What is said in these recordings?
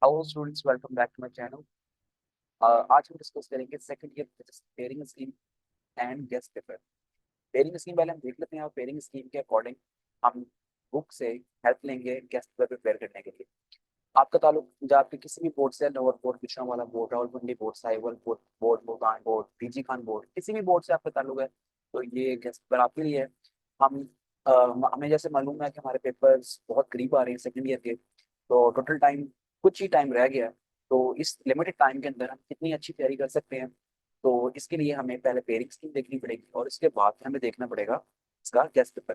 Hello students, welcome back to my channel. आज हम discuss करेंगे second year pairing scheme and guess paper. Pairing scheme पहले हम देख लेते हैं और पेयरिंग स्कीम के अकॉर्डिंग हम बुक से हेल्प लेंगे गेस्ट पेपर प्रिपेयर करने के लिए। आपका ताल्लुक पंजाब के किसी भी बोर्ड से, लोअर बोर्ड, पिछड़ा board, Rawalpindi board, Sahiwal board, Multan board, PG Khan board, किसी भी बोर्ड से आपका ताल्लुक है तो ये गेस्ट पेपर आपके लिए है। हम हमें जैसे मालूम है कि हमारे पेपर्स बहुत करीब आ रहे हैं सेकंड ईयर के, तो टोटल टाइम कुछ ही टाइम रह गया है। तो इस लिमिटेड टाइम के अंदर हम कितनी अच्छी तैयारी कर सकते हैं, तो इसके लिए हमें पहले पेयरिंग स्कीम देखनी पड़ेगी और इसके बाद हमें देखना पड़ेगा इसका गेस्ट पेपर।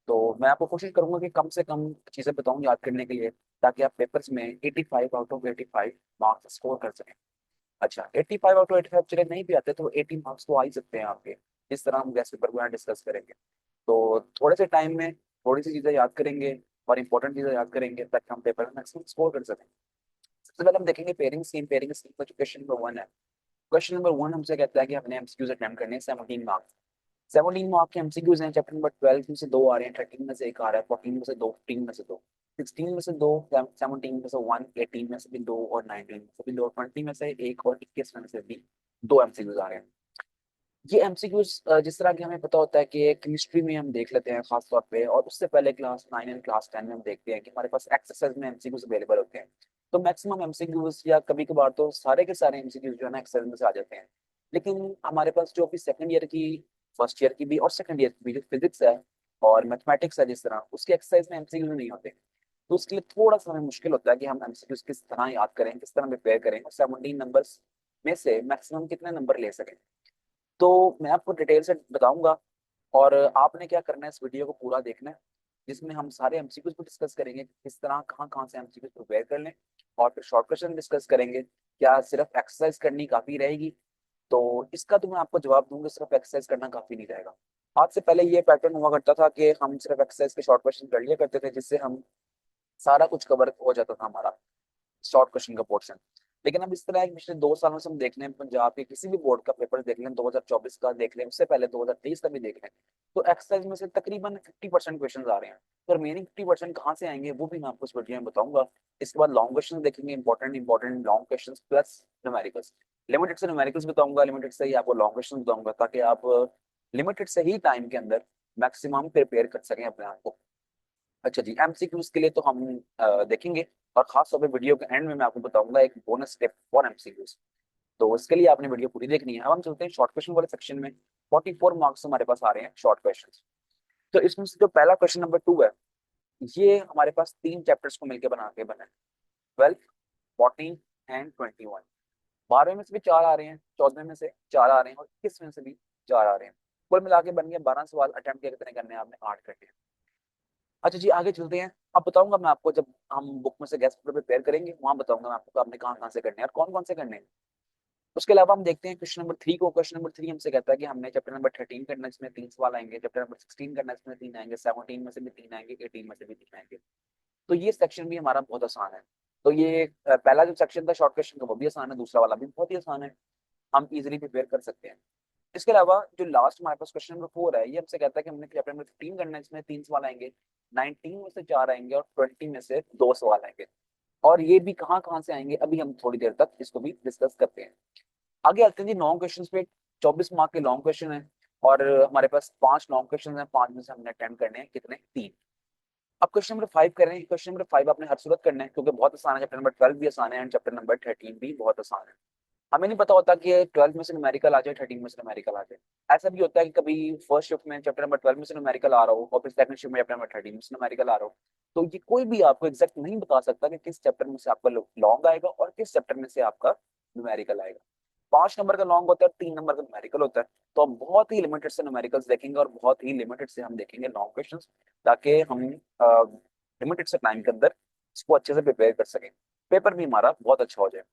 तो मैं आपको कोशिश करूंगा कि कम से कम चीज़ें बताऊं याद करने के लिए, ताकि आप पेपर्स में 85 आउट ऑफ 85 मार्क्स स्कोर कर सकें। अच्छा, 85 आउट ऑफ 85 चले नहीं भी आते तो 80 मार्क्स तो आ ही सकते हैं आपके। इस तरह हम गेस्ट पेपर को यहाँ डिस्कस करेंगे। तो थोड़े से टाइम में थोड़ी सी चीज़ें याद करेंगे और इंपॉर्टेंट चीज़ें याद करेंगे ताकि हम पेपर में मैक्सिमम स्कोर कर सकें। सबसे पहले हम देखेंगे पेयरिंग स्कीम। पेयरिंग स्कीम का जो क्वेश्चन नंबर 1 है, क्वेश्चन नंबर 1 हमसे कहता है कि हमने एमसीक्यूज अटेम्प्ट करने हैं 17 मार्क्स। 17 मार्क के एमसीक्यूज हैं। चैप्टर नंबर 12 में से दो आ रहे हैं, 13 में से एक आ रहा है, 14 में से दो, 15 में से दो, 16 में से दो, 17 में से वन, 18 में से भी दो और 19 में से भी दो, 20 में से एक और 21 में से भी दो एमसीक्यूज आ रहे हैं। ये एमसीक्यूज जिस तरह की हमें पता होता है कि केमिस्ट्री में हम देख लेते हैं खास तौर पे, और उससे पहले क्लास 9 एंड क्लास 10 में हम देखते हैं कि हमारे पास एक्सरसाइज में एमसीक्यूज अवेलेबल होते हैं। तो मैक्सिमम एमसीक्यूज या कभी कभार तो सारे के सारे एमसीक्यूज जो है ना एक्सरसाइज में से आ जाते हैं। लेकिन हमारे पास जो अभी सेकंड ईयर की, फर्स्ट ईयर की भी और सेकंड ईयर की भी जो फिजिक्स है और मैथमेटिक्स है, जिस तरह उसके एक्सरसाइज में एमसीक्यूज नहीं होते, तो उसके लिए थोड़ा सा हमें मुश्किल होता है कि हम एमसीक्यूज किस तरह याद करें, किस तरह प्रिपेयर करें और 17 नंबर्स में से मैक्सिमम कितने नंबर ले सकें। तो मैं आपको डिटेल से बताऊंगा और आपने क्या करना है, इस वीडियो को पूरा देखना है, जिसमें हम सारे एमसीक्यूज को डिस्कस करेंगे किस तरह कहाँ कहाँ से एमसीक्यूज प्रिपेयर कर लें, और फिर शॉर्ट क्वेश्चन डिस्कस करेंगे। क्या सिर्फ एक्सरसाइज करनी काफी रहेगी? तो इसका तो मैं आपको जवाब दूंगा, सिर्फ एक्सरसाइज करना काफी नहीं रहेगा। आज से पहले ये पैटर्न हुआ करता था कि हम सिर्फ एक्सरसाइज के शॉर्ट क्वेश्चन कर लिया करते थे, जिससे हम सारा कुछ कवर हो जाता था हमारा शॉर्ट क्वेश्चन का पोर्शन। लेकिन अब इस तरह है कि पिछले 2 सालों से हम देख लें, पंजाब के किसी भी बोर्ड का पेपर देख लें, 2024 का देख लें, उससे पहले 2023 का भी देख लें, तो एक्सरसाइज में से तकरीबन 50% क्वेश्चन आ रहे हैं। तो रिमेनिंग 50% कहाँ से आएंगे वो भी मैं आपको इस वीडियो में बताऊंगा। इसके बाद लॉन्ग क्वेश्चन देखेंगे, important important long question plus numericals. Limited से न्यूमेरिकल्स बताऊंगा, लिमिटेड से ही आपको लॉन्ग क्वेश्चन बताऊंगा, ताकि आप लिमिटेड से ही टाइम के अंदर मैक्सिमम प्रिपेयर कर सकें अपने आप को। अच्छा जी, एमसीक्यूज के लिए तो हम देखेंगे, और खास तौर पे वीडियो के एंड में मैं आपको बताऊंगा एक बोनस स्टेप फॉर एमसीक्यूज। तो इसके लिए आपने वीडियो पूरी देखनी है। अब हम चलते हैं शॉर्ट क्वेश्चन वाले सेक्शन में। 44 मार्क्स हमारे पास आ रहे हैं शॉर्ट क्वेश्चन। तो इसमें से जो पहला क्वेश्चन नंबर 2 है, ये हमारे पास तीन चैप्टर्स को मिलकर बना के बना है, 12, 14 एंड 21। 12 में से भी चार आ रहे हैं, 14 में से चार आ रहे हैं और 21 में से भी चार आ रहे हैं। कुल मिला के बन गया 12 सवाल। अटेम्प्ट कितने करने हैं आपने? 8 करने हैं। अच्छा जी, आगे चलते हैं। अब बताऊंगा मैं आपको, जब हम बुक में से गेस्ट पेपर प्रिपेयर करेंगे वहां बताऊंगा मैं आपको कि आपने कहाँ कहाँ से करने हैं और कौन कौन से करने हैं। उसके अलावा हम देखते हैं क्वेश्चन नंबर 3 को। क्वेश्चन नंबर 3 हमसे कहता है कि हमने चैप्टर नंबर 13 करना है, इसमें 3 सवाल आएंगे। चैप्टर नंबर 16 करना है, इसमें 3 आएंगे। 17 में से भी 3 आएंगे, 18 में से भी 3 आएंगे। तो ये सेक्शन भी हमारा बहुत आसान है। तो ये पहला जो सेक्शन था शॉर्ट क्वेश्चन का वो भी आसान है, दूसरा वाला भी बहुत ही आसान है, हम इजिली प्रिपेयर कर सकते हैं। इसके अलावा जो लास्ट हमारे पास क्वेश्चन नंबर 4 है, ये हमसे कहता है कि हमने चैप्टर नंबर 15 करना है, इसमें 3 सवाल आएंगे। 19 में से 4 आएंगे और 20 में से 2 सवाल आएंगे। और ये भी कहाँ कहाँ से आएंगे अभी हम थोड़ी देर तक इसको भी डिस्कस करते हैं। आगे आते हैं जी लॉन्ग क्वेश्चन पे। 24 मार्क के लॉन्ग क्वेश्चन है और हमारे पास 5 लॉन्ग क्वेश्चन है। 5 में से हमने अटेम्प्ट करने हैं कितने? 3। अब क्वेश्चन नंबर 5 कर रहे हैं। क्वेश्चन नंबर 5 आपने हर सूरत करना है क्योंकि बहुत आसान है। चैप्टर नंबर 12 भी आसान है एंड चैप्टर नंबर 13 भी बहुत आसान है। हमें नहीं पता होता कि 12 में से न्यूमेरिकल आ जाए, 13 में से न्यूमेरिकल आ जाए। ऐसा भी होता है कि कभी फर्स्ट शिफ्ट में चैप्टर नंबर 12 में से न्यूमेरिकल आ रहा हो और फिर सेकंड शिफ्ट में चैप्टर नंबर 13 में से न्यूमेरिकल आ रहा हो। तो ये कोई भी आपको एग्जैक्ट नहीं बता सकता कि किस चैप्टर में से आपका लॉन्ग आएगा और किस चैप्टर में से आपका न्यूमेरिकल आएगा। 5 नंबर का लॉन्ग होता है, 3 नंबर का न्यूमेरिकल होता है। तो हम बहुत ही लिमिटेड से न्यूमेरिकल्स देखेंगे और बहुत ही लिमिटेड से हम देखेंगे लॉन्ग क्वेश्चंस, ताकि हम लिमिटेड से टाइम के अंदर इसको अच्छे से प्रिपेयर कर सकें, पेपर भी हमारा बहुत अच्छा हो जाए।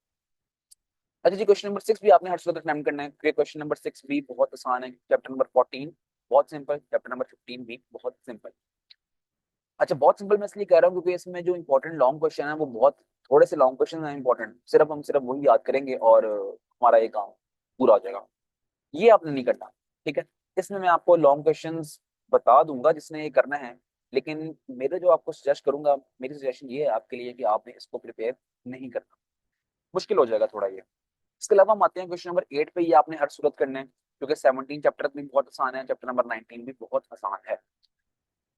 अच्छा जी, क्वेश्चन नंबर 6 भी आपने हर सूरत अटेम्प्ट करना है क्योंकि क्वेश्चन नंबर 6 भी बहुत आसान है। चैप्टर नंबर 14 बहुत सिंपल, चैप्टर नंबर 15 भी बहुत सिंपल। अच्छा, बहुत सिंपल मैं इसलिए कह रहा हूँ क्योंकि इसमें जो इंपॉर्टेंट लॉन्ग क्वेश्चन है वो बहुत थोड़े से लॉन्ग क्वेश्चन है इंपॉर्टेंट, सिर्फ वही याद करेंगे और हमारा ये काम पूरा हो जाएगा। ये आपने नहीं करना, ठीक है? इसमें मैं आपको लॉन्ग क्वेश्चंस बता दूंगा जिसने ये करना है। लेकिन मेरे जो आपको सजेस्ट करूंगा, मेरी सजेशन ये है आपके लिए कि आपने इसको प्रिपेयर नहीं करना, मुश्किल हो जाएगा थोड़ा ये। इसके अलावा हम आते हैं क्वेश्चन नंबर 8 पे। ये आपने हर सूरत करना है क्योंकि 17 चैप्टर भी बहुत आसान है, चैप्टर नंबर 19 भी बहुत आसान है।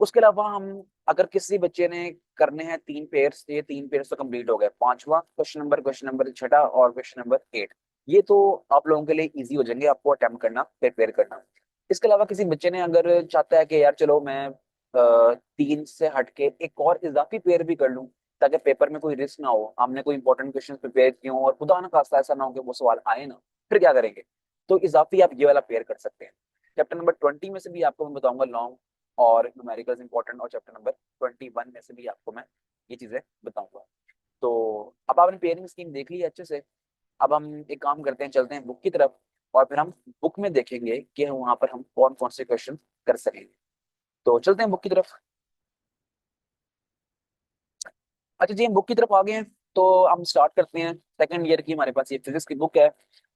उसके अलावा हम अगर किसी बच्चे ने करने हैं 3 पेयर्स, ये 3 पेयर्स तो कंप्लीट हो गए। पांचवा क्वेश्चन नंबर, क्वेश्चन नंबर छठा और क्वेश्चन नंबर 8, ये तो आप लोगों के लिए इजी हो जाएंगे आपको अटेम्प्ट करना, प्रिपेयर करना। इसके अलावा किसी बच्चे ने अगर चाहता है कि यार चलो मैं 3 से हटके एक और इजाफी पेयर भी कर लूं ताकि पेपर में कोई रिस्क ना हो, हमने कोई इंपॉर्टेंट क्वेश्चन प्रिपेयर किए हों और खुदा ना खास्ता ऐसा ना हो कि वो सवाल आए ना, फिर क्या करेंगे? तो इजाफी आप ये वाला पेयर कर सकते हैं। चैप्टर नंबर 20 में से भी आपको मैं बताऊंगा लॉन्ग और न्यूमेरिकल्स इंपॉर्टेंट, और चैप्टर नंबर 21 में से भी आपको मैं ये चीजें बताऊंगा। तो अब आपने पेयरिंग स्कीम देख ली है अच्छे से। अब हम एक काम करते हैं, चलते हैं बुक की तरफ और फिर हम बुक में देखेंगे कि वहां पर हम कौन कौन से क्वेश्चन कर सकेंगे। तो चलते हैं बुक की तरफ। अच्छा जी, हम बुक की तरफ आ गए हैं, तो हम स्टार्ट करते हैं। सेकंड ईयर की हमारे पास ये फिजिक्स की बुक है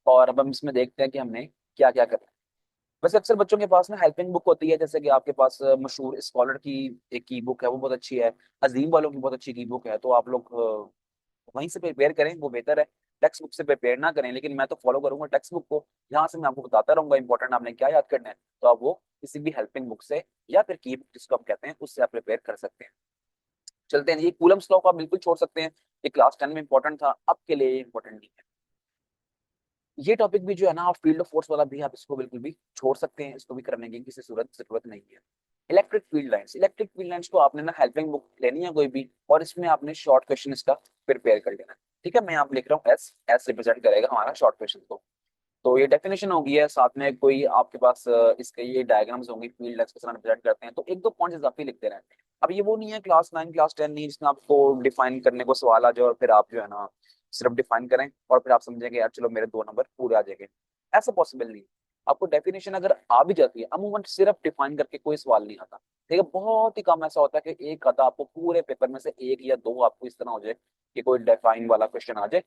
और अब हम इसमें देखते हैं कि हमने क्या क्या करना है। वैसे अक्सर बच्चों के पास ना हेल्पिंग बुक होती है, जैसे कि आपके पास मशहूर स्कॉलर की एक की बुक है, वो बहुत अच्छी है। अजीम वालों की बहुत अच्छी की बुक है, तो आप लोग वहीं से प्रिपेयर करें, वो बेहतर है। टेक्स्ट बुक से प्रिपेयर ना करें, लेकिन मैं तो फॉलो करूंगा टेक्स्ट बुक को, यहाँ से मैं आपको बताता रहूंगा इंपॉर्टेंट आपने क्या याद करना है। तो आप वो किसी भी हेल्पिंग बुक से या फिर की बुक जिसको हम कहते हैं उससे आप प्रिपेयर कर सकते हैं। चलते हैं। ये कूलम्स लॉ को आप बिल्कुल छोड़ सकते हैं, ये क्लास 10 में इंपॉर्टेंट था, अब के लिए इंपॉर्टेंट नहीं है। ये टॉपिक भी जो है ना, आप फील्ड ऑफ फोर्स वाला भी आप इसको बिल्कुल भी छोड़ सकते हैं, इसको भी करने की किसी सूरत जरूरत नहीं है। Electric field lines, electric field lines को आपने ना हेल्पिंग बुक लेनी है कोई भी, और इसमें आपने शॉर्ट क्वेश्चन इसका प्रिपेयर कर लेना है। ठीक है, मैं यहाँ पे लिख रहा हूँ एस, एस रिप्रेजेंट करेगा हमारा शॉर्ट क्वेश्चन को। तो ये डेफिनेशन होगी है, साथ में कोई आपके पास इसके ये डायग्राम्स होंगी फील्ड लाइंस के साथ रिप्रेजेंट करते हैं, तो एक दो पॉइंट्स इजाफी लिखते रहें। अब ये वो नहीं है क्लास 9 क्लास 10 नहीं, जिसमें आपको डिफाइन करने को सवाल आ जाए और फिर आप जो है ना सिर्फ डिफाइन करें और फिर आप समझेंगे यार चलो मेरे 2 नंबर पूरे आ जाएंगे। ऐसा पॉसिबल नहीं है। आपको डेफिनेशन अगर आ भी जाती है, अमूमन सिर्फ डिफाइन करके कोई सवाल नहीं आता। ठीक है, बहुत ही कम ऐसा होता है कि एक आता आपको पूरे पेपर में से एक या दो आपको इस तरह हो जाए कि कोई डिफाइन वाला क्वेश्चन आ जाए।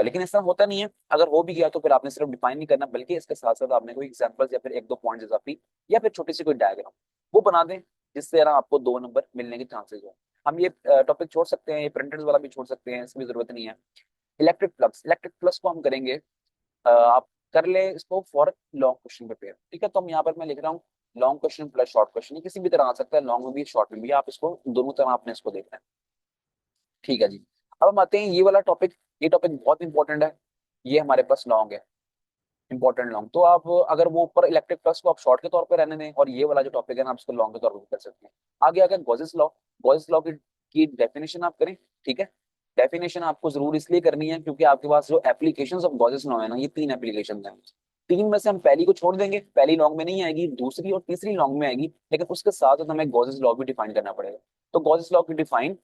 लेकिन ऐसा होता नहीं है। अगर हो भी गया तो फिर आपने सिर्फ डिफाइन नहीं करना, बल्कि इसके साथ साथ आपने कोई एग्जांपल्स या फिर एक दो पॉइंट्स इजाफी या फिर छोटी सी कोई डायग्राम वो बना दें, जिससे ना आपको 2 नंबर मिलने के चांसेस हो। हम ये टॉपिक छोड़ सकते हैं, ये प्रिंटेड वाला भी छोड़ सकते हैं, इसकी भी जरूरत नहीं है। इलेक्ट्रिक फ्लक्स, इलेक्ट्रिक फ्लक्स को हम करेंगे, आप कर ले इसको फॉर लॉन्ग क्वेश्चन पेपर। ठीक है, तो हम यहाँ पर मैं लिख रहा हूँ long question plus short question, ये किसी भी तरह आ सकता है, लॉन्ग में भी शॉर्ट में भी, आप इसको दोनों तरह आपने इसको देखना है। ठीक है जी। अब हम आते हैं ये वाला टॉपिक, ये टॉपिक बहुत इंपॉर्टेंट है, ये हमारे पास लॉन्ग है, इंपॉर्टेंट लॉन्ग। तो आप अगर वो ऊपर इलेक्ट्रिक प्लस को आप शॉर्ट के तौर पे रहने दें और ये वाला जो टॉपिक है ना आप इसको लॉन्ग के तौर पे कर सकते हैं। आगे आगे गॉसेस लॉ, गॉसेस लॉ की डेफिनेशन आप करें। ठीक है, डेफिनेशन आपको जरूर इसलिए करनी है क्योंकि आपके पास जो एप्लीकेशंस ऑफ गॉसेस लॉ है ना, ये 3 एप्लीकेशन हैं। 3 में से हम पहली को छोड़ देंगे, पहली लॉन्ग में नहीं आएगी, दूसरी और तीसरी लॉन्ग में आएगी, लेकिन उसके साथ साथ हमें गॉसेस लॉ भी डिफाइन करना पड़ेगा। तो गॉसेस लॉ की define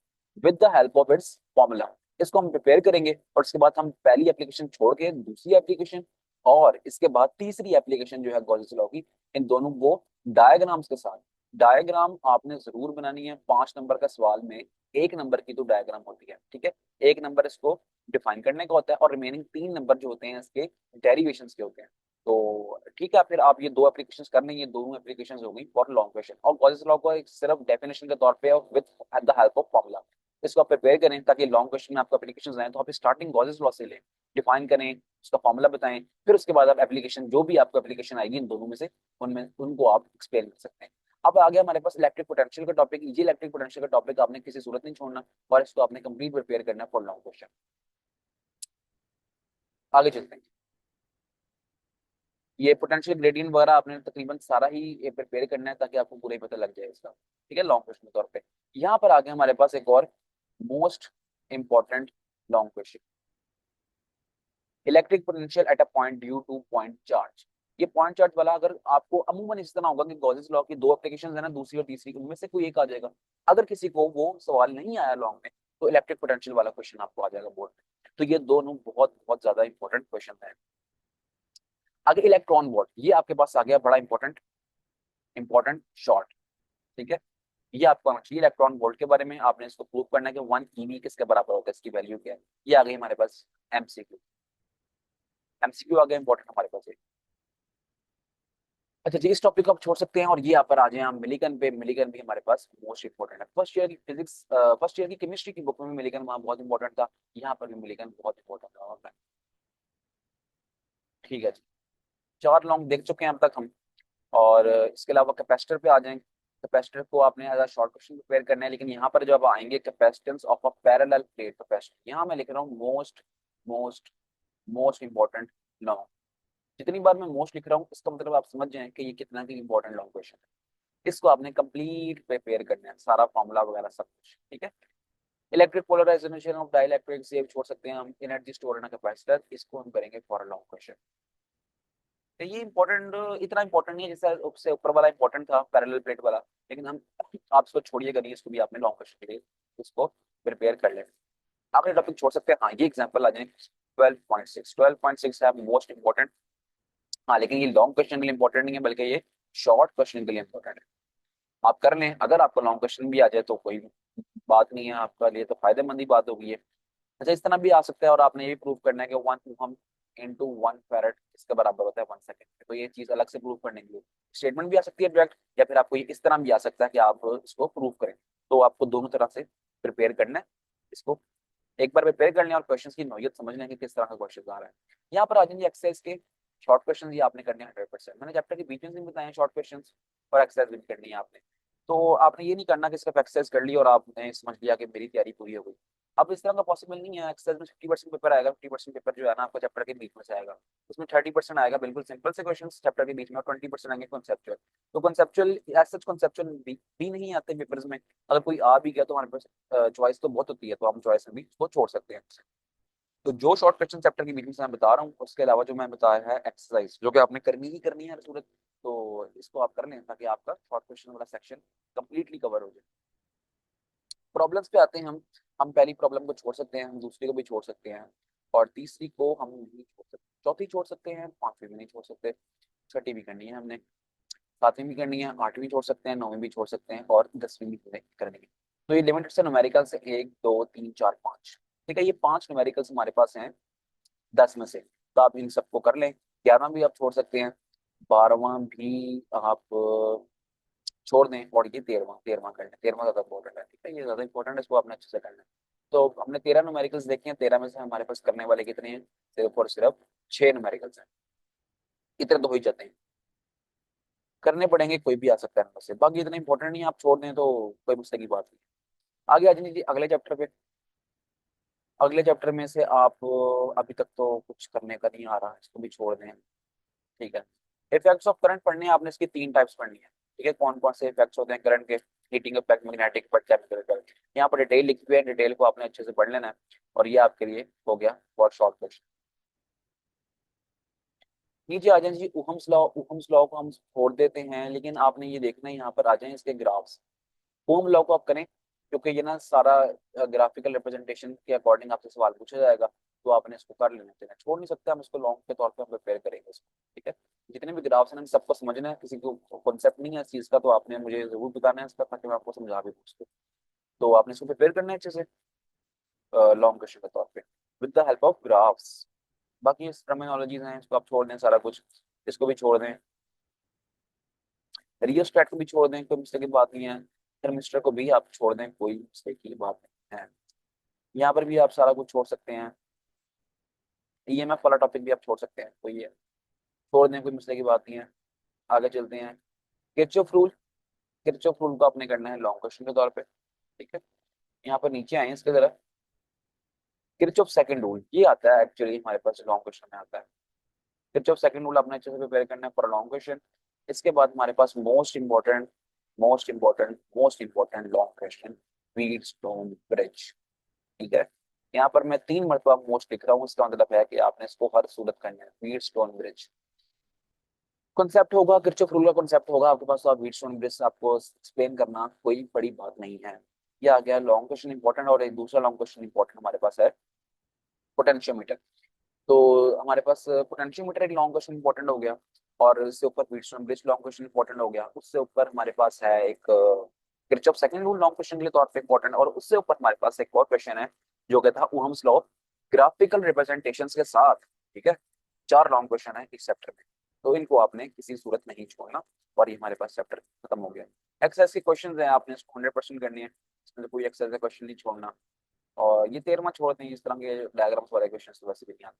with the help of its formula, इसको हम प्रिपेयर करेंगे और उसके बाद हम पहली एप्लीकेशन छोड़ के दूसरी एप्लीकेशन और इसके बाद तीसरी एप्लीकेशन जो है गॉसेस लॉ की, इन दोनों को डायग्राम्स के साथ, डायग्राम आपने जरूर बनानी है। 5 नंबर का सवाल में 1 नंबर की तो डायग्राम होती है। ठीक है, 1 नंबर इसको डिफाइन करने का होता है और रिमेनिंग 3 नंबर जो होते हैं इसके डेरिवेशंस के होते हैं। तो ठीक है, फिर आप ये दो एप्लीकेशन करने, ये दोनों एप्लीकेशन हो गई फॉर लॉन्ग क्वेश्चन, और गॉसेस लॉ को एक सिर्फ डेफिनेशन के तौर पे with the help of formula इसको आप प्रिपेयर करें ताकि लॉन्ग क्वेश्चन में आपको एप्लीकेशन आए तो आप स्टार्टिंग गॉसेस लॉ से लें, डिफाइन करें, उसका फॉर्मूला बताएं, फिर उसके बाद आप एप्लीकेशन जो भी आपको एप्लीकेशन आएगी इन दोनों में से उनमें उनको आप एक्सप्लेन कर सकते हैं। अब आ गया हमारे पास इलेक्ट्रिक पोटेंशियल का टॉपिक। ये इलेक्ट्रिक पोटेंशियल का टॉपिक आपने किसी सूरत नहीं छोड़ना और इसको आपने कंप्लीट प्रिपेयर करना है फॉर लॉन्ग क्वेश्चन। आगे चलते हैं। ये पोटेंशियल ग्रेडियंट वगैरह आपने तकरीबन सारा ही ये प्रिपेयर करना है ताकि आपको पूरा ही पता लग जाए इसका। ठीक है, लॉन्ग क्वेश्चन के तौर पे यहाँ पर आगे हमारे पास एक और most important long question, electric potential at a point due two point charge. ये पॉइंट चार्ज वाला अगर आपको अमूमन इस तरह होगा कि गॉसेस लॉ की दो एप्लीकेशन है ना, दूसरी और तीसरी, उनमें से कोई एक आ जाएगा। अगर किसी को वो सवाल नहीं आया लॉन्ग में तो इलेक्ट्रिक पोटेंशियल वाला क्वेश्चन आपको आ जाएगा बोर्ड में। तो ये दोनों बहुत बहुत ज्यादा इंपॉर्टेंट क्वेश्चन है। आगे इलेक्ट्रॉन वोल्ट, ये आपके पास आ गया बड़ा इंपॉर्टेंट, इंपॉर्टेंट शॉर्ट। ठीक है, ये आपको आना चाहिए इलेक्ट्रॉन वोल्ट के बारे में, आपने इसको प्रूव करना है कि 1 eV किसके बराबर होता है, इसकी वैल्यू क्या है। ये आ गई हमारे पास एमसीक्यू, एमसीक्यू आ गया इंपॉर्टेंट हमारे पास। अच्छा जी, इस टॉपिक को आप छोड़ सकते हैं और ये यहाँ पर आ जाए हम मिलिकन पे। मिलिकन भी हमारे पास मोस्ट इंपॉर्टेंट है। फर्स्ट ईयर की फिजिक्स, फर्स्ट ईयर की केमिस्ट्री की बुक में मिलिकन वहाँ बहुत इंपॉर्टेंट था, यहाँ पर भी मिलिकन बहुत इंपॉर्टेंट था। ठीक है जी, चार लॉन्ग देख चुके हैं अब तक हम। और इसके अलावा कैपेसिटर पे आ जाएंगे। कैपेसिटर को आपने एज शॉर्ट क्वेश्चन प्रिपेयर करना है, लेकिन यहाँ पर जब आएंगे capacitance of a parallel plate capacitor, यहाँ मैं लिख रहा हूँ most most most important long. जितनी बार मैं मोस्ट लिख रहा हूँ इसका मतलब आप समझ जाएं कि ये कितना की इंपॉर्टेंट लॉन्ग क्वेश्चन है। इसको आपने कंप्लीट प्रिपेयर करना है, सारा फॉर्मूला वगैरह सब कुछ। ठीक है। इलेक्ट्रिक पोलराइजेशन ऑफ डाइलेक्ट्रिक से छोड़ सकते हैं हम। एनर्जी स्टोर इन कैपेसिटर, इसको हम करेंगे फॉर अ लॉन्ग क्वेश्चन। तो ये इंपॉर्टेंट, इतना इंपॉर्टेंट नहीं है जैसे उससे ऊपर वाला इंपॉर्टेंट था पैरेलल प्लेट वाला, लेकिन हम, आप इसको छोड़िएगा नहीं, इसको भी आपने लॉन्ग क्वेश्चन के लिए इसको प्रिपेयर कर लेना। आपने टॉपिक छोड़ सकते हैं। हाँ, ये एग्जांपल आ जाए 12.6 है मोस्ट इंपॉर्टेंट। हाँ, लेकिन ये लॉन्ग क्वेश्चन के लिए इंपॉर्टेंट नहीं है, बल्कि ये शॉर्ट क्वेश्चन के लिए इंपॉर्टेंट है। आप कर लें, अगर आपको लॉन्ग क्वेश्चन भी आ जाए तो कोई बात नहीं है, आपका लिए तो फायदेमंद ही बात होगी ये। अच्छा, इस तरह भी आ सकता है और आपने ये भी प्रूव करना है कि 1 ओहम × 1 फैरड इसके बराबर होता है 1 सेकेंड। तो ये चीज अलग से प्रूव करने के लिए स्टेटमेंट भी आ सकती है डायरेक्ट, या फिर आपको ये इस तरह भी आ सकता है कि आप इसको प्रूव करें। तो आपको दोनों तरह से प्रिपेयर करना है। इसको एक बार प्रिपेयर कर लें और क्वेश्चन की नौयत समझ लें कि किस तरह का क्वेश्चन आ रहा है। यहाँ पर आ जाएंगे एक्सरसाइज के शॉर्ट क्वेश्चन, ये आपने करने हैं 100%। मैंने चैप्टर के बीच में भी बताए शॉर्ट क्वेश्चन, और एक्सरसाइज भी करनी है आपने। तो आपने ये नहीं करना कि सिर्फ एक्सरसाइज कर ली और आपने समझ लिया कि मेरी तैयारी पूरी हो गई। अब इस तरह का पॉसिबल नहीं है। एक्सरसाइज में 50% पेपर आएगा, 50% पेपर जो है ना आपका चैप्टर के बीच में से आएगा। उसमें 30% आएगा बिल्कुल सिंपल से क्वेश्चन चैप्टर के बीच में, और 20% आएंगे कॉन्सेप्चुअल। तो कॉन्सेप्चुअल एज सच कॉन्सेप्चुअल भी नहीं आते पेपर्स में। अगर कोई आ भी गया तो हमारे पास चॉइस तो बहुत होती है, तो हम चॉइस में भी उसको छोड़ सकते हैं। तो जो शॉर्ट क्वेश्चन चैप्टर की बीच में से मैं बता रहा हूँ, उसके अलावा जो मैं बताया है एक्सरसाइज, जो कि आपने करनी ही करनी है हर सूरत, तो इसको आप कर लें ताकि आपका शॉर्ट क्वेश्चन वाला सेक्शन कंप्लीटली कवर हो जाए। प्रॉब्लम्स पे आते हैं हम पहली प्रॉब्लम को छोड़ सकते हैं, हम दूसरी को भी छोड़ सकते हैं, और तीसरी को हम नहीं छोड़ सकते, चौथी छोड़ सकते हैं, पांचवी भी नहीं छोड़ सकते, छठी भी करनी है हमने, सातवीं भी करनी है, आठवीं छोड़ सकते हैं, नौवीं भी छोड़ सकते हैं, और 10वीं भी करनी है। तो ये लिमिटेड से न्यूमेरिकल से 1 2 3 4 5। ठीक है, ये 5 न्यूमेरिकल्स हमारे पास हैं 10 में से। तो आप इन सबको कर लें। 11वां भी आप छोड़ सकते हैं, 12वां भी आप छोड़ दें, और ये 13वां 13वां कर लें। 13वां ज्यादा इंपॉर्टेंट है। ठीक है, ये ज्यादा इंपॉर्टेंट है, इसको आपने अच्छे से करना है। तो हमने 13 न्यूमेरिकल्स देखे हैं, 13 में से हमारे पास करने वाले कितने हैं? सिर्फ और सिर्फ 6 न्यूमेरिकल्स हैं। इतने तो हो ही जाते हैं, करने पड़ेंगे, कोई भी आ सकता है नंबर से। बाकी इतना इंपॉर्टेंट नहीं है, आप छोड़ दें तो कोई मुझसे की बात नहीं। आगे आ जाइए अगले चैप्टर पे। अगले चैप्टर में से आप अभी तक तो कुछ करने का नहीं आ रहा, इसको भी छोड़ दें। ठीक है। इफेक्ट्स ऑफ करंट पढ़ने हैं आपने, इसकी 3 टाइप्स पढ़नी है। ठीक है, कौन कौन से इफेक्ट्स होते हैं करंट के? Heating effect, magnetic effect, chemical effect. यहाँ पर डिटेल लिखी हुई है, डिटेल को आपने अच्छे से पढ़ लेना है। और ये आपके लिए हो गया बहुत शॉर्ट क्वेश्चन। नीचे आ जाए जी ओहम्स लॉ। ओहम्स लॉ को हम छोड़ देते हैं, लेकिन आपने ये देखना है यहाँ पर आ जाए इसके ग्राफ्स। ओम लॉ को आप करें, क्योंकि ये ना सारा ग्राफिकल रिप्रेजेंटेशन के अकॉर्डिंग आपसे सवाल पूछा जाएगा। तो आपने इसको कर लेना चाहिए, छोड़ नहीं सकते हम इसको, लॉन्ग के तौर पे हम प्रिपेयर करेंगे इसको। ठीक है, जितने भी ग्राफ्स हैं सबको समझना है, किसी को कॉन्सेप्ट नहीं है इस चीज का तो आपने मुझे जरूर बताना है इसका, ताकि मैं आपको समझा भी सकूँ। तो आपने इसको प्रिपेयर करना है अच्छे से लॉन्ग क्वेश्चन के तौर पे with the help of graphs. बाकी इस टर्मिनोलॉजीज हैं, इसको आप छोड़ दें सारा कुछ, इसको भी छोड़ दें। रियोस्टेट को भी छोड़ दें, कोई मिस्टेक की बात नहीं है। थर्मिस्टर को भी आप छोड़ दें, कोई मिस्टेक की बात नहीं है। यहाँ पर भी आप सारा कुछ छोड़ सकते हैं। ईएमएफ वाला टॉपिक भी आप छोड़ सकते हैं, कोई है छोड़ दें, कोई मसले की बात नहीं है। आगे चलते हैं। Kirchhoff rule. किरचॉफ रूल को आपने करना है लॉन्ग क्वेश्चन के तौर पे। ठीक है, यहाँ पर नीचे आए इसके जरा। किरचॉफ सेकंड रूल ये आता है एक्चुअली हमारे पास लॉन्ग क्वेश्चन में आता है। किरचॉफ सेकंड रूल आपने अच्छे से प्रिपेयर करना है फॉर लॉन्ग क्वेश्चन। इसके बाद हमारे पास most important long question, Wheatstone bridge. ठीक है, यहाँ पर मैं 3 मरतबा मोस्ट लिख रहा हूँ, इसका मतलब है कि आपने इसको हर सूरत करना है। व्हीटस्टोन ब्रिज कॉन्सेप्ट होगा, किरचॉफ रूल का कॉन्सेप्ट होगा आपके पास, तो आप व्हीटस्टोन ब्रिज आपको एक्सप्लेन करना कोई बड़ी बात नहीं है। ये आ गया लॉन्ग क्वेश्चन इंपॉर्टेंट। और एक दूसरा लॉन्ग क्वेश्चन इंपॉर्टेंट हमारे पास है पोटेंशियोमीटर। तो हमारे पास पोटेंशियोमीटर एक लॉन्ग क्वेश्चन इंपॉर्टेंट हो गया, और इससे ऊपर Wheatstone bridge long question important हो गया। उससे ऊपर हमारे पास है एक Kirchhoff second rule long question के लिए तौर पे इंपॉर्टेंट। और उससे ऊपर हमारे पास एक और क्वेश्चन है जो कहता है ओहम्स लॉ ग्राफिकल रिप्रेजेंटेशंस के साथ। ठीक है, 4 लॉन्ग क्वेश्चन है इस चैप्टर में। तो इनको आपने किसी सूरत नहीं छोड़ना। और ये हमारे पास चैप्टर खत्म हो गया। एक्सरसाइज के क्वेश्चन है, आपने इसको 100% करनी है, इसमें से कोई एक्सरसाइज का क्वेश्चन नहीं छोड़ना। और ये 13वां छोड़ते हैं, इस तरह के डायग्राम्स वाले क्वेश्चन तो वैसे भी नहीं आते।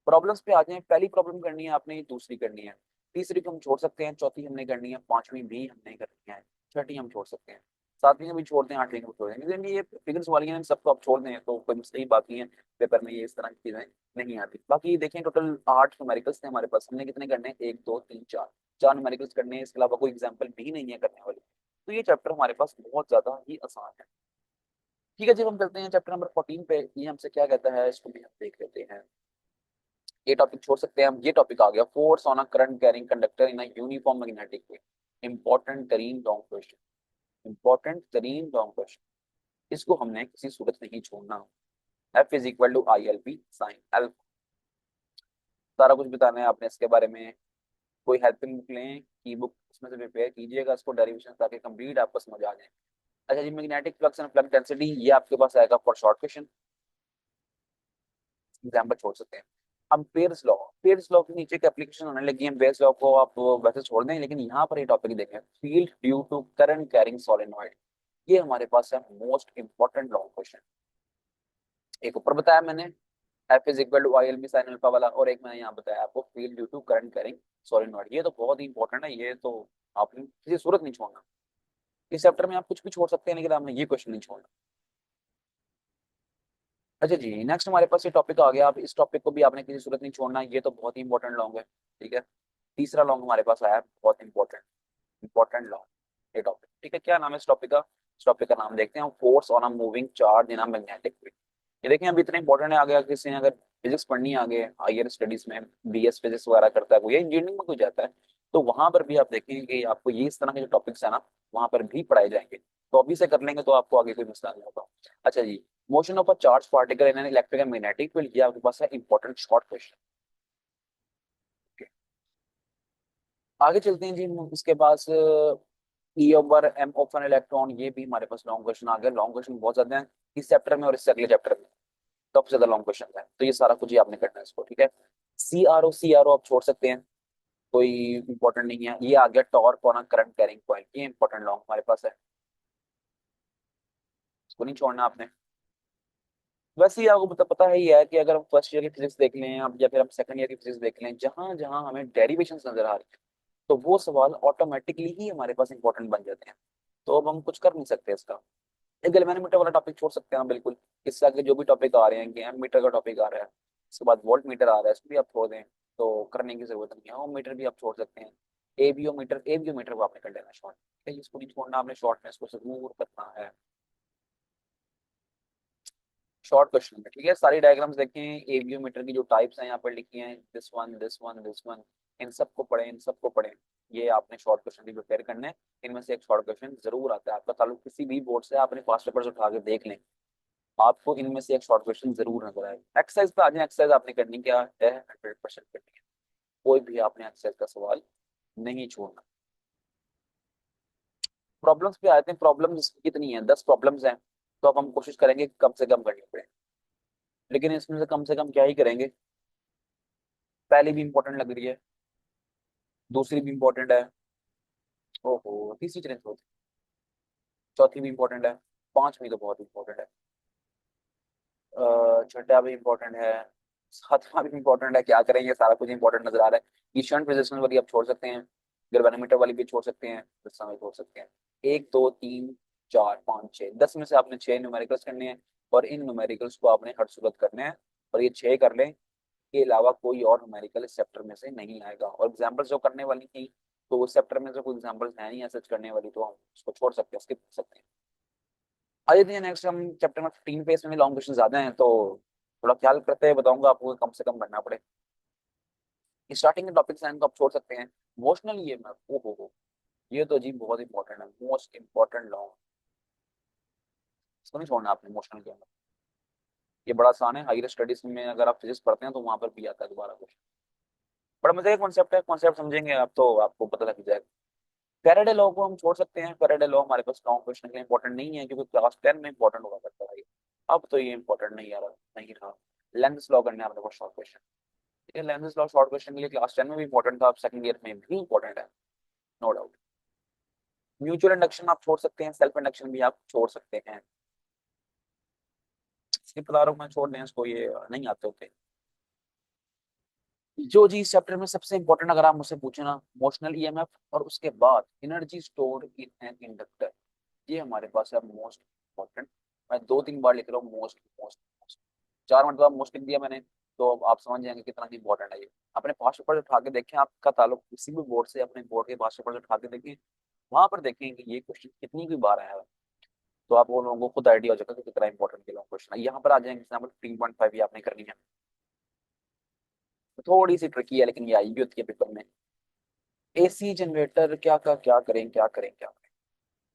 प्रॉब्लम्स पे आ जाए, पहली प्रॉब्लम करनी है आपने, दूसरी करनी है, तीसरी को हम छोड़ सकते हैं, चौथी हमने करनी है, पांचवी भी हमने करनी है, छठी हम छोड़ सकते हैं, सातवीं को भी छोड़ते हैं, आठवीं को भी छोड़ देंगे। लेकिन ये फिगर्स वाली हैं, सबको आप छोड़ दें तो कोई सही बात नहीं है, पेपर में ये इस तरह की चीजें नहीं आती। बाकी देखें, टोटल 8 न्यूमेरिकल्स थे हमारे पास, हमने कितने करने हैं, 1 2 3 4, 4 न्यूमेरिकल्स करने हैं, इसके अलावा कोई एग्जाम्पल भी नहीं है करने वाली। तो ये चैप्टर हमारे पास बहुत ज्यादा ही आसान है। ठीक है, जब हम चलते हैं चैप्टर नंबर 14 पे, ये हमसे क्या कहता है इसको भी हम देख लेते हैं। ये टॉपिक छोड़ सकते हैं हम, ये टॉपिक आ गया, force on a current carrying conductor in a uniform magnetic field. Important तरीन लॉन्ग क्वेश्चन, इंपॉर्टेंट तरीन लॉन्ग क्वेश्चन, इसको हमने किसी सूरत नहीं छोड़ना। F is equal to I L P sine L, सारा कुछ बताना है आपने इसके बारे में। कोई हेल्पिंग बुक लें, की बुक उसमें से प्रिपेयर कीजिएगा इसको, डेरिवेशन ताकि कंप्लीट आपको समझ आ जाए। अच्छा जी, magnetic flux and flux density, ये आपके पास आएगा फॉर शॉर्ट क्वेश्चन, एग्जाम्पल छोड़ सकते हैं। हम पेयर्स लॉ, पेयर्स लॉ के नीचे की एप्लीकेशन होने लगी है, पेयर्स लॉ को आप वैसे छोड़ दें, लेकिन यहाँ पर ये टॉपिक देखें, field due to current carrying solenoid, ये हमारे पास है मोस्ट इंपॉर्टेंट लॉन्ग क्वेश्चन। एक ऊपर बताया मैंने, F is equal to I L B sine alpha वाला, और एक मैंने यहाँ बताया आपको field due to current carrying solenoid. ये तो बहुत ही इंपॉर्टेंट है, ये तो आपने किसी सूरत नहीं छोड़ना। इस चैप्टर में आप कुछ भी छोड़ सकते हैं, लेकिन आपने ये क्वेश्चन नहीं छोड़ना। अच्छा जी, नेक्स्ट हमारे पास ये टॉपिक आ गया, आप इस टॉपिक को भी आपने किसी सूरत नहीं छोड़ना, ये तो बहुत ही इंपॉर्टेंट लॉन्ग है। ठीक है, तीसरा लॉन्ग हमारे पास आया है, बहुत इंपॉर्टेंट, इंपॉर्टेंट लॉन्ग ये टॉपिक। ठीक है, क्या नाम है इस टॉपिक का, इस टॉपिक का नाम देखते हैं, force on a moving charge in a magnetic field. ये देखें, अभी इतना इंपॉर्टेंट है, आगे किसी ने अगर फिजिक्स पढ़नी है आगे हायर स्टडीज में, बीएस फिजिक्स वगैरह करता है कोई, इंजीनियरिंग में कोई जाता है, तो वहां पर भी आप देखेंगे कि आपको ये इस तरह के जो टॉपिक्स है ना, वहां पर भी पढ़ाए जाएंगे। तो अभी से कर लेंगे तो आपको आगे कोई मसला नहीं होगा। अच्छा जी, motion of a charge particle in an electric and magnetic field, ये आपके पास है इंपॉर्टेंट शॉर्ट क्वेश्चन। आगे चलते हैं जी, इसके पास e over m of an electron, ये भी हमारे पास लॉन्ग क्वेश्चन आ गया। लॉन्ग क्वेश्चन बहुत ज्यादा है इस चैप्टर में और इससे अगले चैप्टर में, सबसे ज्यादा लॉन्ग क्वेश्चन है, तो ये सारा कुछ ही आपने करना है इसको। ठीक है, सी आर ओ आप छोड़ सकते हैं, कोई इंपॉर्टेंट नहीं है। ये आ गया torque on a current carrying point, ये इंपॉर्टेंट लॉन्ग हमारे पास है, इसको नहीं छोड़ना आपने। वैसे ही आपको पता है ही है कि अगर हम फर्स्ट ईयर की फिजिक्स देख लें अब, या फिर हम सेकंड ईयर की फिजिक्स देख लें, जहां जहां हमें डेरिवेशन नजर आ रही है, तो वो सवाल ऑटोमेटिकली ही हमारे पास इंपॉर्टेंट बन जाते हैं। तो अब हम कुछ कर नहीं सकते इसका। एक गैल्वेनोमीटर वाला टॉपिक छोड़ सकते हैं हम बिल्कुल, इससे आगे जो भी टॉपिक आ रहे हैं, कि एम मीटर का टॉपिक आ रहा है, इसके बाद वोल्ट मीटर आ रहा है, इसको भी आप छोड़ दें, तो करने की जरूरत नहीं है। ओम मीटर भी आप छोड़ सकते हैं, एबीओ मीटर को आपने कर लेना शॉर्ट, ठीक है, इसको नहीं छोड़ना आपने शॉर्ट में, इसको जरूर करना है शॉर्ट क्वेश्चन में। ठीक है, सारी डायग्राम्स देखें, एबीओ मीटर की जो टाइप्स हैं यहाँ पर लिखी हैं, this one this one this one, इन सबको पढ़ें, इन सबको पढ़ें। ये आपने शॉर्ट क्वेश्चन भी प्रिपेयर करने हैं, इनमें से एक शॉर्ट क्वेश्चन जरूर आता है आपका ताल्लुक किसी भी बोर्ड से, आपने पास पेपर्स उठा के देख लें, आपको इनमें से एक शॉर्ट क्वेश्चन जरूर नजर आएगा। एक्सरसाइज पे आ जाए, एक्सरसाइज आपने करनी क्या है, 100% करनी है, कोई भी आपने एक्सरसाइज का सवाल नहीं छोड़ना। प्रॉब्लम्स पे आते हैं, प्रॉब्लम्स कितनी है, 10 प्रॉब्लम्स हैं, तो अब हम कोशिश करेंगे कि कम से कम करनी पड़े, लेकिन इसमें से कम क्या ही करेंगे। पहली भी इंपॉर्टेंट लग रही है, दूसरी भी इंपॉर्टेंट है, ओहो तीसरी चलें, चौथी भी इंपॉर्टेंट है, पांचवी तो बहुत इंपॉर्टेंट है, छठा भी इंपॉर्टेंट है, सातवां भी इंपॉर्टेंट है, क्या करेंगे, सारा कुछ इंपॉर्टेंट नजर आ रहा है। ये शंट रेजिस्टेंस वाली आप छोड़ सकते हैं, गैल्वेनोमीटर वाली भी छोड़ सकते हैं, इस समय छोड़ सकते हैं। 1 2 3 4 5 6, 10 में से आपने 6 न्यूमेरिकल्स करने हैं, और इन न्यूमेरिकल्स को आपने हर सूरत करने हैं, और ये 6 कर लें, के अलावा कोई और न्यूमेरिकल इस चैप्टर में से नहीं आएगा। और एग्जाम्पल्स जो करने वाली थी, तो उस चैप्टर में से कोई एग्जाम्पल्स है नहीं सच करने वाली, तो हम उसको छोड़ सकते हैं, स्किप कर सकते हैं। आइए देखिए, नेक्स्ट हम चैप्टर में 15 पे, इसमें लॉन्ग क्वेश्चन ज्यादा हैं, तो थोड़ा ख्याल करते हैं, बताऊंगा आपको कम से कम करना पड़े। स्टार्टिंग के टॉपिक्स हैं इनको आप छोड़ सकते हैं। इमोशनल ये मैं हो, ये तो जी बहुत इंपॉर्टेंट है, मोस्ट इंपॉर्टेंट लॉन्ग, इसको नहीं छोड़ना आपने इमोशनल के अंदर। ये बड़ा आसान है, हायर स्टडीज में अगर आप फिजिक्स पढ़ते हैं तो वहां पर भी आता है दोबारा कुछ। बड़ा मजे का कॉन्सेप्ट है, कॉन्सेप्ट समझेंगे आप तो आपको पता लग जाएगा। फैराडे लॉ को हम छोड़ सकते हैं, फैराडे लॉ हमारे पास लॉन्ग क्वेश्चन के लिए इंपॉर्टेंट नहीं है, क्योंकि क्लास 10 में इंपॉर्टेंट हुआ करता है। अब तो ये इंपॉर्टेंट नहीं आ रहा, नहीं रहा। लेंस लॉ करने आपने शॉर्ट क्वेश्चन, ये लेंस लॉ शॉर्ट क्वेश्चन के लिए क्लास 10 में भी इंपॉर्टेंट था, अब सेकंड ईयर में भी इंपॉर्टेंट है, नो डाउट। म्यूचुअल इंडक्शन आप छोड़ सकते हैं, सेल्फ इंडक्शन भी आप छोड़ सकते हैं। इसलिए बता रहा हूँ मैं, छोड़ दें इसको, ये नहीं आते होते। जो जी इस चैप्टर में सबसे इंपॉर्टेंट अगर आप मुझसे पूछे ना, मोशनल ईएमएफ और उसके बाद energy stored in an inductor, ये हमारे पास है मोस्ट इंपॉर्टेंट। मैं 2-3 बार लिख रहा हूँ मोस्ट मोस्ट मोस्ट, 4 मतलब मोस्ट लिख दिया मैंने, तो अब आप समझ जाएंगे कितना इंपॉर्टेंट है ये। अपने पास पेपर उठा के देखें, आपका ताल्लुक किसी भी बोर्ड से, अपने बोर्ड के पास पेपर उठा के देखें, वहां पर देखेंगे कि ये क्वेश्चन कितनी भी बार आया है, तो आप वो लोगों को खुद आइडिया हो जाएगा कि कितना इंपॉर्टेंट ये क्वेश्चन है। यहाँ पर आ जाएंगे एग्जाम्पल 3.5 ये आपने करनी है, तो थोड़ी सी ट्रिकी है लेकिन ये आई भी होती है पेपर में। एसी जनरेटर क्या करें क्या करें क्या करें,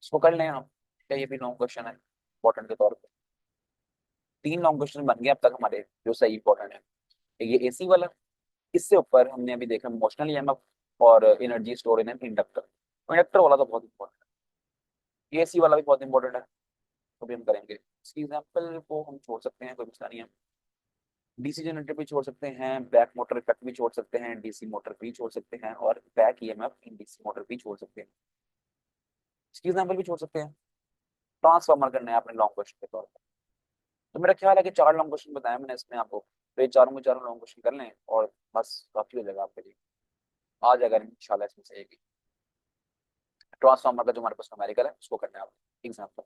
इसको कर लें आप, क्या ये भी लॉन्ग क्वेश्चन है इंपॉर्टेंट के तौर पे। 3 लॉन्ग क्वेश्चन बन गए अब तक हमारे जो सही इंपॉर्टेंट है। एक ये एसी वाला, इससे ऊपर हमने अभी देखा इमोशनल ईएमएफ और energy store in inductor, inductor वाला तो बहुत इंपॉर्टेंट है, एसी वाला भी बहुत इंपॉर्टेंट है, तो भी हम करेंगे। इसकी एग्जाम्पल को हम छोड़ सकते हैं, कोई मसला नहीं है। डीसी जनरेटर भी छोड़ सकते हैं, बैक मोटर इफेक्ट भी छोड़ सकते हैं, डीसी मोटर भी छोड़ सकते हैं, और back EMF in DC motor भी छोड़ सकते हैं, इसकी एग्जाम्पल भी छोड़ सकते हैं। ट्रांसफार्मर करना है अपने लॉन्ग क्वेश्चन के तौर पर, तो मेरा ख्याल है कि 4 लॉन्ग क्वेश्चन बताया मैंने इसमें आपको, तो ये चारों में चारों लॉन्ग क्वेश्चन कर लें और बस काफी हो जाएगा आपके लिए, आ जाएगा इंशाल्लाह इसमें से एक ही। ट्रांसफार्मर का जो हमारे पास न्यूमेरिकल है उसको करना है आप एग्जाम्पल।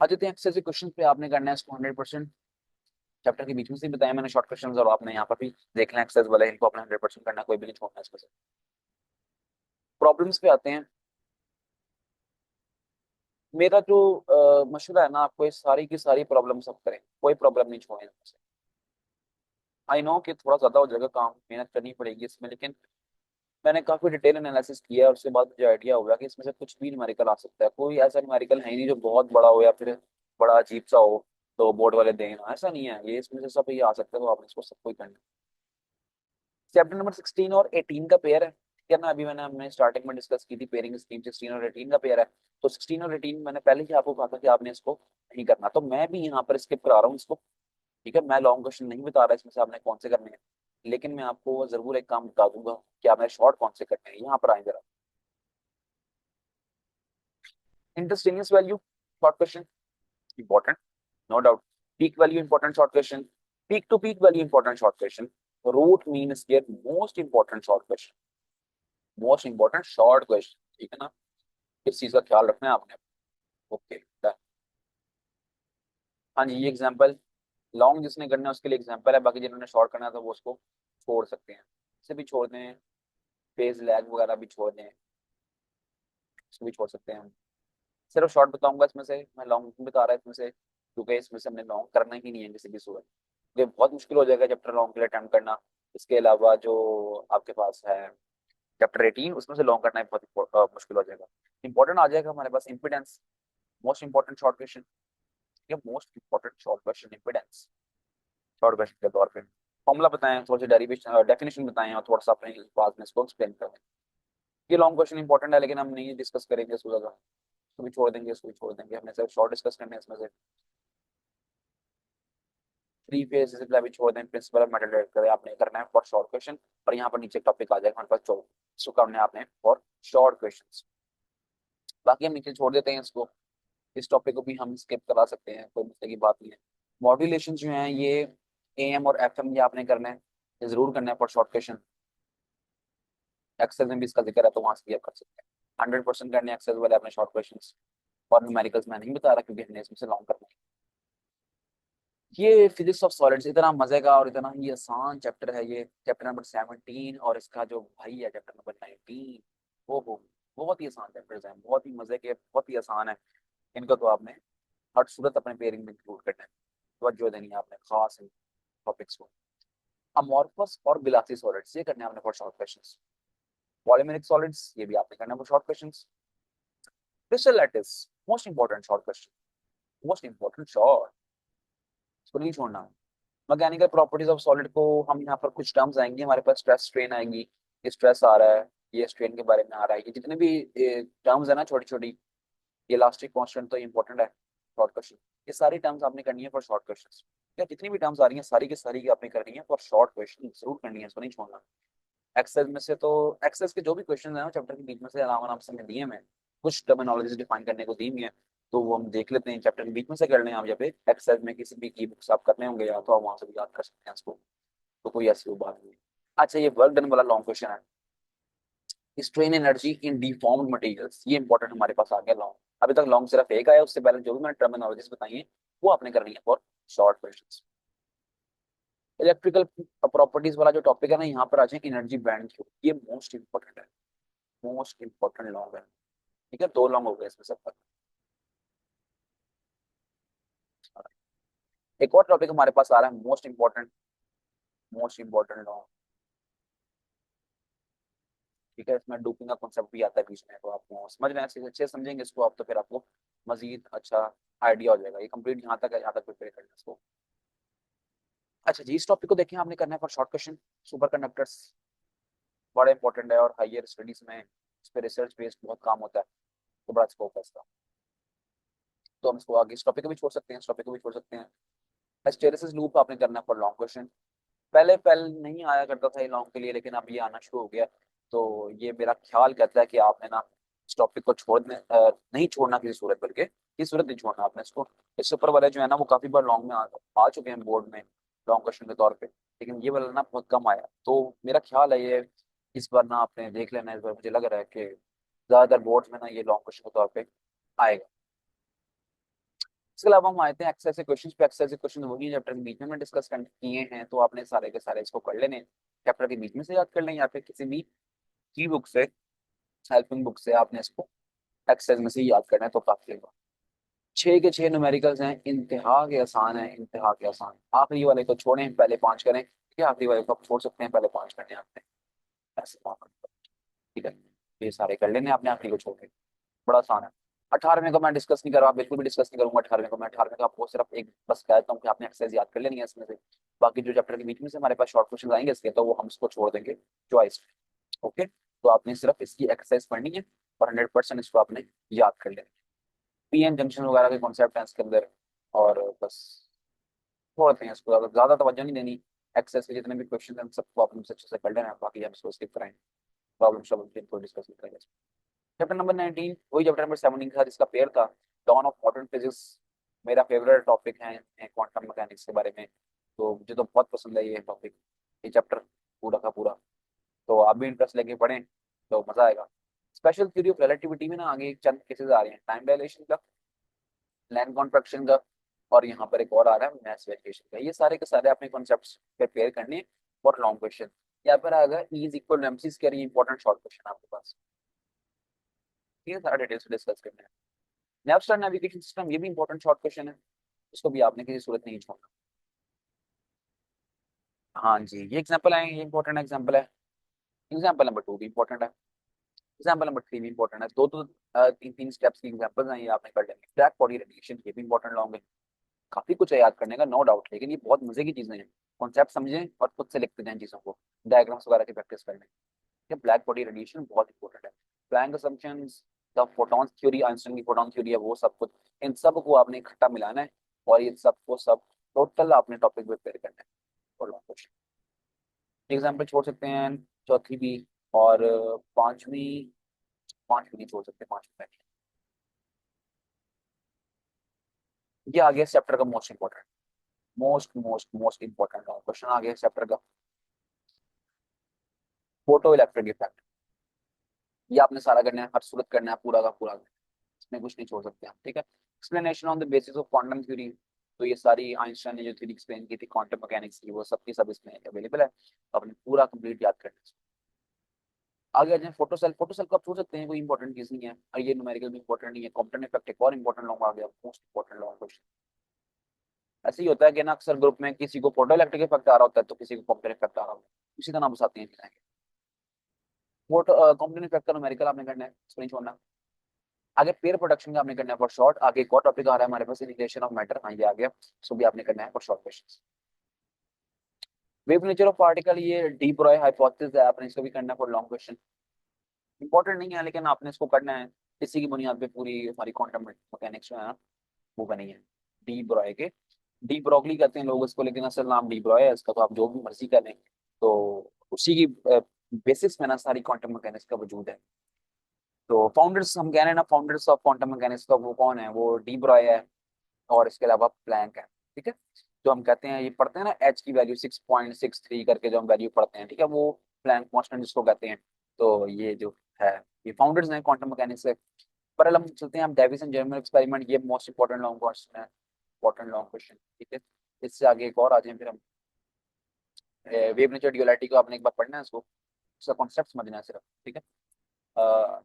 आ जाते हैं एक्सरसाइज क्वेश्चन पे, आपने करना है इसको 100%। चैप्टर के बीच में से बताया मैंने शॉर्ट क्वेश्चन, और आपने यहाँ पर भी देख लें एक्सरसाइज वाले, इनको अपना 100% करना है, कोई भी नहीं छोड़ना इसमें से। प्रॉब्लम्स पे आते हैं। मेरा जो मशवरा है ना आपको, ये सारी की सारी प्रॉब्लम्स आप करें, कोई प्रॉब्लम नहीं छोड़ें इसमें से। आई नो कि थोड़ा ज्यादा हो जाएगा काम, मेहनत करनी पड़ेगी इसमें, लेकिन मैंने काफी डिटेल एनालिसिस किया है, उसके बाद मुझे आइडिया हुआ कि इसमें से कुछ भी न्यूमेरिकल आ सकता है, कोई ऐसा न्यूमेरिकल है ही नहीं जो बहुत बड़ा हो या फिर बड़ा अजीब सा हो तो बोर्ड वाले दें ना, ऐसा नहीं है, ये इसमें से सब ये आ सकता है, तो आपने इसको सबको ही करना है। चैप्टर नंबर 16 और 18 का पेयर है, ठीक है ना, अभी हमने स्टार्टिंग में डिस्कस की थी पेयरिंग स्कीम, 16 और 18 का पेयर है। तो 16 और 18 मैंने पहले ही आपको कहा था कि आपने इसको नहीं करना, तो मैं भी यहाँ पर स्किप करा रहा हूँ इसको, ठीक है। मैं लॉन्ग क्वेश्चन नहीं बता रहा इसमें से आपने कौन से करने हैं, लेकिन मैं आपको जरूर एक काम बता दूंगा कि आपने शॉर्ट कौन से करने हैं। यहाँ पर आए जरा, instantaneous value short question important, no doubt. Peak value important short question, peak to peak value important short question, root mean square most important short question, most important short question, ठीक है ना। इस चीज का ख्याल रखना है आपने। Okay done. हाँ जी, ये एग्जांपल लॉन्ग जिसने करना है उसके लिए एग्जांपल है, बाकी जिन्होंने शॉर्ट करना है तो वो उसको छोड़ सकते हैं, इसे भी छोड़ दें, फेज लैग वगैरह भी छोड़ दें, इसको भी छोड़ सकते हैं हम। सिर्फ शॉर्ट बताऊंगा इसमें से, मैं लॉन्ग नहीं बता रहा इसमें से, क्योंकि इसमें से हमने लॉन्ग करना ही नहीं है किसी भी सूरत। ये बहुत मुश्किल हो जाएगा चैप्टर लॉन्ग के लिए अटेम्प्ट करना। इसके अलावा जो आपके पास है चैप्टर 18, उसमें से लॉन्ग करना बहुत मुश्किल हो जाएगा। इंपॉर्टेंट आ जाएगा हमारे पास impedance, most important short question, ये most important short question impedance, short question के तौर पे फॉर्मूला बताएं, थोड़ा सा डेरिवेशन डेफिनेशन बताएं, और थोड़ा सा अपने बाद में इसको एक्सप्लेन करें। ये लॉन्ग क्वेश्चन इंपॉर्टेंट है लेकिन हम नहीं डिस्कस करेंगे इसको ज्यादा, इसको भी छोड़ देंगे, इसको भी छोड़ देंगे, हमने सिर्फ शॉर्ट डिस्कस करने हैं इसमें से। थ्री फेज सप्लाई भी छोड़ दें, प्रिंसिपल ऑफ मेटल डिटेक्टर आपने करना है फॉर शॉर्ट क्वेश्चन, और यहाँ पर नीचे टॉपिक आ जाएगा हमारे पास 24, इसको करना है आपने फॉर शॉर्ट क्वेश्चन। बाकी हम नीचे छोड़ देते हैं इसको, इस टॉपिक को भी हम स्किप करा सकते हैं, कोई मसले की बात नहीं है। मॉड्यूलेशन जो है ये एम और एफ एम ये आपने करना है, ये जरूर करना है फॉर शॉर्ट क्वेश्चन। एक्सेल में भी इसका जिक्र है तो वहां से भी आप कर सकते हैं, 100% करने एक्सेल वाले अपने शॉर्ट क्वेश्चन। और न्यूमेरिकल्स मैं नहीं बता रहा क्योंकि हमने इसमें से लॉन्ग करना है। ये फिजिक्स ऑफ सॉलिड्स इतना मजे का और इतना ही आसान चैप्टर है, ये चैप्टर नंबर 17, और इसका जो भाई है चैप्टर नंबर 19, वो बहुत ही आसान चैप्टर्स हैं, बहुत ही मजे के, बहुत ही आसान है। इनको तो आपने हर सूरत अपने पेयरिंग में इंक्लूड करना है, तवज्जो देनी है आपने खास इन टॉपिक्स को। अमॉर्फस और बिलासी सॉलिड्स ये करने हैं आपने for short questions. Polymeric solids ये भी आपने करना है for short questions. Crystal lattice most important short question, most important short, इसको नहीं छोड़ना। मैकेनिकल प्रॉपर्टीज ऑफ सॉलिड को हम यहाँ पर कुछ टर्म्स आएंगे हमारे पास, स्ट्रेस स्ट्रेन आएंगी, ये स्ट्रेस आ रहा है, ये स्ट्रेन के बारे में आ रहा है, ये जितने भी टर्म्स है ना छोटी छोटी, ये इलास्टिक कांस्टेंट तो इंपॉर्टेंट है शॉर्ट क्वेश्चन, ये सारी टर्म्स आपने करनी है फॉर शॉर्ट क्वेश्चन। या जितनी भी टर्म्स आ रही हैं सारी की सारी की आपने करनी है और शॉर्ट क्वेश्चन जरूर करनी है, इसको नहीं छोड़ना। एक्सेस में से तो एक्सेस के जो भी क्वेश्चन है चैप्टर के बीच में से आराम आराम से मैं दिए मैं कुछ टर्मिनोलॉजी डिफाइन करने को दी हुई है, तो वो हम देख लेते हैं, चैप्टर के बीच में से कर लें आप, या फिर एक्सेस में किसी भी की बुक्स आप करने होंगे या तो आप वहां से भी याद कर सकते हैं इसको, तो कोई ऐसी वो बात नहीं। अच्छा, ये वर्क डन वाला लॉन्ग क्वेश्चन है, strain energy in deformed materials, ये इंपॉर्टेंट हमारे पास आ गया लॉन्ग। अभी तक लॉन्ग सिर्फ एक आया, उससे पहले जो भी मैंने टर्मिनोलॉजीज बताई है वो आपने करनी है for short question. Electrical properties वाला जो टॉपिक है ना, यहाँ पर आ जाए एनर्जी बैंड क्यों, ये मोस्ट इंपॉर्टेंट है, मोस्ट इंपॉर्टेंट लॉन्ग है। ठीक है, दो लॉन्ग हो गए इसमें सब तक। एक और टॉपिक हमारे पास आ रहा है मोस्ट इंपॉर्टेंट लॉन्ग। ठीक है, इसमें डोपिंग का कॉन्सेप्ट भी आता है बीच में, तो आपको समझ में अच्छे अच्छे समझेंगे इसको आप, तो फिर आपको मजीद अच्छा आइडिया हो जाएगा। ये कंप्लीट यहाँ तक है, यहाँ तक प्रिपेयर करना है इसको। अच्छा जी, इस टॉपिक को देखें आपने करना है for short question. Super conductors बड़ा इंपॉर्टेंट है और हायर स्टडीज में इस पर रिसर्च बेस्ड बहुत काम होता है, तो बड़ा स्कोप है इसका। तो हम इसको आगे इस टॉपिक को भी छोड़ सकते हैं, इस टॉपिक को भी छोड़ सकते हैं। हिस्टेरिसिस लूप आपने करना है फॉर लॉन्ग क्वेश्चन। पहले पहले नहीं आया करता था ये लॉन्ग के लिए, लेकिन अब ये आना शुरू हो गया, तो ये मेरा ख्याल कहता है कि आपने ना इस टॉपिक को नहीं छोड़ना किसी सूरत, बल्कि किसी सूरत नहीं छोड़ना आपने इसको। इससे ऊपर वाले जो है ना वो काफी बार लॉन्ग में आ चुके हैं बोर्ड में लॉन्ग क्वेश्चन के तौर पे, लेकिन ये वाला ना बहुत कम आया, तो मेरा ख्याल है ये इस बार ना आपने देख लेना, इस बार मुझे लग रहा है कि ज्यादातर बोर्ड में ना ये लॉन्ग क्वेश्चन के तौर पे आएगा। इसके अलावा हम आते हैं एक्सरसाइज क्वेश्चन पे। एक्सरसाइज क्वेश्चन वही चैप्टर के बीच में डिस्कस किए हैं, तो आपने सारे के सारे इसको कर लेने, चैप्टर के बीच में से याद कर लें या फिर किसी भी की बुक से, हेल्पिंग बुक से आपने इसको एक्सरसाइज में से ही याद करना है, तो काफी होगा। छह के छह न्यूमेरिकल्स हैं, इंतहा के आसान है, इंतहा के आसान। आखिरी वाले को छोड़ें, पहले पांच करें, या आखिरी वाले को आप छोड़ सकते हैं, पहले पांच करने आपने, ऐसे ठीक है। ये सारे कर लेने आपने, आखिरी को छोड़ के, बड़ा आसान है। 18वें का मैं डिस्कस नहीं कर रहा, बिल्कुल भी डिस्कस नहीं करूंगा 18वें को मैं। 18वें का आपको सिर्फ एक बस कहता हूँ कि आपने एक्सरसाइज याद कर लेनी है इसमें से, बाकी जो चैप्टर के बीच में से हमारे पास शॉर्ट क्वेश्चन आएंगे इसके, तो वो हम इसको छोड़ देंगे चॉइस। ओके, तो आपने सिर्फ इसकी एक्सरसाइज पढ़नी है और 100% इसको आपने याद कर लेना। पीएन जंक्शन वगैरह के कॉन्सेप्ट हैं इसके अंदर, और बस छोड़ते हैं इसको, ज्यादा ज्यादा तवज्जो नहीं देनी। एक्सरसाइज के जितने भी क्वेश्चन हैं सबको आपने अच्छे से कर लेना है, बाकी हम इसको स्किप कराएंगे, प्रॉब्लम सॉल्व को डिस्कस नहीं करेंगे। चैप्टर नंबर 19 वही चैप्टर नंबर 17 था जिसका पेयर था डॉन ऑफ मॉडर्न फिजिक्स। मेरा फेवरेट टॉपिक है क्वांटम मैकेनिक्स के बारे में, तो मुझे तो बहुत पसंद है ये टॉपिक, ये चैप्टर पूरा का पूरा। तो आप भी इंटरेस्ट लेके पढ़ें तो मजा आएगा। स्पेशल थ्योरी ऑफ रिलेटिविटी में ना आगे चंद केसेस आ रहे हैं, टाइम डायलेशन का, लैंड कॉन्ट्रैक्शन का, और यहाँ पर एक और आ रहा है मैथ वेरिएशन का। ये सारे के सारे अपने कॉन्सेप्ट्स प्रिपेयर करने फॉर लॉन्ग क्वेश्चन। यहाँ पर आएगा E is equal to MC square, ये इंपॉर्टेंट शॉर्ट क्वेश्चन आपके पास, ये सारा डिटेल्स डिस्कस करना है। नेविस्टार नेविगेशन सिस्टम, ये भी इंपॉर्टेंट शॉर्ट क्वेश्चन है, इसको भी आपने किसी सूरत नहीं छोड़ना। हाँ जी, ये एग्जांपल है, ये इंपॉर्टेंट एग्जांपल है। एग्जांपल नंबर 2 भी इंपॉर्टेंट है, एग्जांपल नंबर 3 भी इंपॉर्टेंट है। दो दो तीन तीन स्टेप्स की एग्जांपल्स हैं, ये आपने कर लेंगे। ब्लैक बॉडी रेडिएशन, ये भी इंपॉर्टेंट लॉन्ग है, काफी कुछ है याद करने का, नो डाउट, लेकिन ये बहुत मजे की चीजें हैं। कॉन्सेप्ट समझें और खुद से लिखते जाएं चीजों को, डायग्राम्स वगैरह की प्रैक्टिस करने। ये ब्लैक बॉडी रेडिएशन बहुत इंपॉर्टेंट है। Planck assumptions, the photon theory, Einstein की फोटॉन थ्योरी है, वो सब कुछ, इन सब को आपने इकट्ठा मिलाना है, और ये सब को सब टोटल आपने टॉपिक प्रिपेयर करना है और लॉन्ग क्वेश्चन। एग्जाम्पल छोड़ सकते हैं चौथी भी, और पांचवी, पांचवी नहीं छोड़ सकते, पांचवी में ये आ गया चैप्टर का most important, most important question आ गया चैप्टर का, फोटो इलेक्ट्रिक इफेक्ट। ये आपने सारा करना है, हर सूरत करना है, पूरा का पूरा, इसमें कुछ नहीं छोड़ सकते आप, ठीक है। Explanation on the basis of quantum theory, तो ये सारी आइंस्टाइन ने जो थ्योरी एक्सप्लेन की थी क्वांटम मैकेनिक्स की, वो सब की सब इसमें अवेलेबल है, आपने पूरा कंप्लीट याद करना है। आगे आ जाए फोटो सेल। फोटो सेल को आप छोड़ सकते हैं, कोई इंपॉर्टेंट चीज नहीं है, और ये न्यूमेरिकल भी इंपॉर्टेंट नहीं है। कॉम्पटन इफेक्ट एक और इंपॉर्टेंट लॉन्ग आ गया, मोस्ट इंपॉर्टेंट लॉन्ग क्वेश्चन। ऐसे ही होता है कि ना अक्सर ग्रुप में किसी को फोटो इलेक्ट्रिक इफेक्ट आ रहा होता है, तो किसी को कॉम्पटन इफेक्ट आ रहा होता है, उसी का नाम बताते हैं चीजें। फोटो कॉम्पटन इफेक्ट का न्यूमेरिकल आपने करना है, इसको नहीं छोड़ना। आगे पेयर प्रोडक्शन का आपने करना है फॉर शॉर्ट। आगे एक और टॉपिक आ रहा है हमारे पास, इनिशिएशन ऑफ मैटर, हाँ ये आ गया, इसको भी आपने करना है for short questions. Wave nature of particle, ये डी ब्रॉय हाइपोथेसिस है, आपने इसको भी करना है फॉर लॉन्ग क्वेश्चन। इंपॉर्टेंट नहीं है लेकिन आपने इसको करना है, इसी की बुनियाद पे पूरी हमारी क्वांटम मैकेनिक्स जो है ना वो बनी है, डी ब्रॉय के डी ब्रोगली कहते हैं लोग इसको, लेकिन असल नाम डी ब्रॉय है इसका, तो आप जो भी मर्जी कर लें। तो उसी की बेसिस में ना सारी क्वांटम मैकेनिक्स का वजूद है। तो फाउंडर्स हम कह रहे हैं ना, फाउंडर्स ऑफ क्वांटम मैकेनिक्स का वो कौन है, वो डी ब्रॉय है और इसके अलावा प्लैंक है। ठीक है। जो हम कहते हैं, ये पढ़ते हैं ना एच की वैल्यू 6.63 करके जो हम वैल्यू पढ़ते हैं, ठीक है, वो प्लैंक कांस्टेंट जिसको कहते हैं। तो ये जो है, ये फाउंडर्स हैं क्वांटम मैकेनिक्स से। पर हम चलते हैं, हम डेविस एंड जर्मर एक्सपेरिमेंट, ये मोस्ट इंपॉर्टेंट लॉन्ग क्वेश्चन है, इंपॉर्टेंट लॉन्ग क्वेश्चन। ठीक है। इससे आगे एक और आ जाए फिर हम, वेव नेचर ड्यूअलिटी को आपने एक बार पढ़ना है इसको, उसका कॉन्सेप्ट समझना है सिर्फ। ठीक है।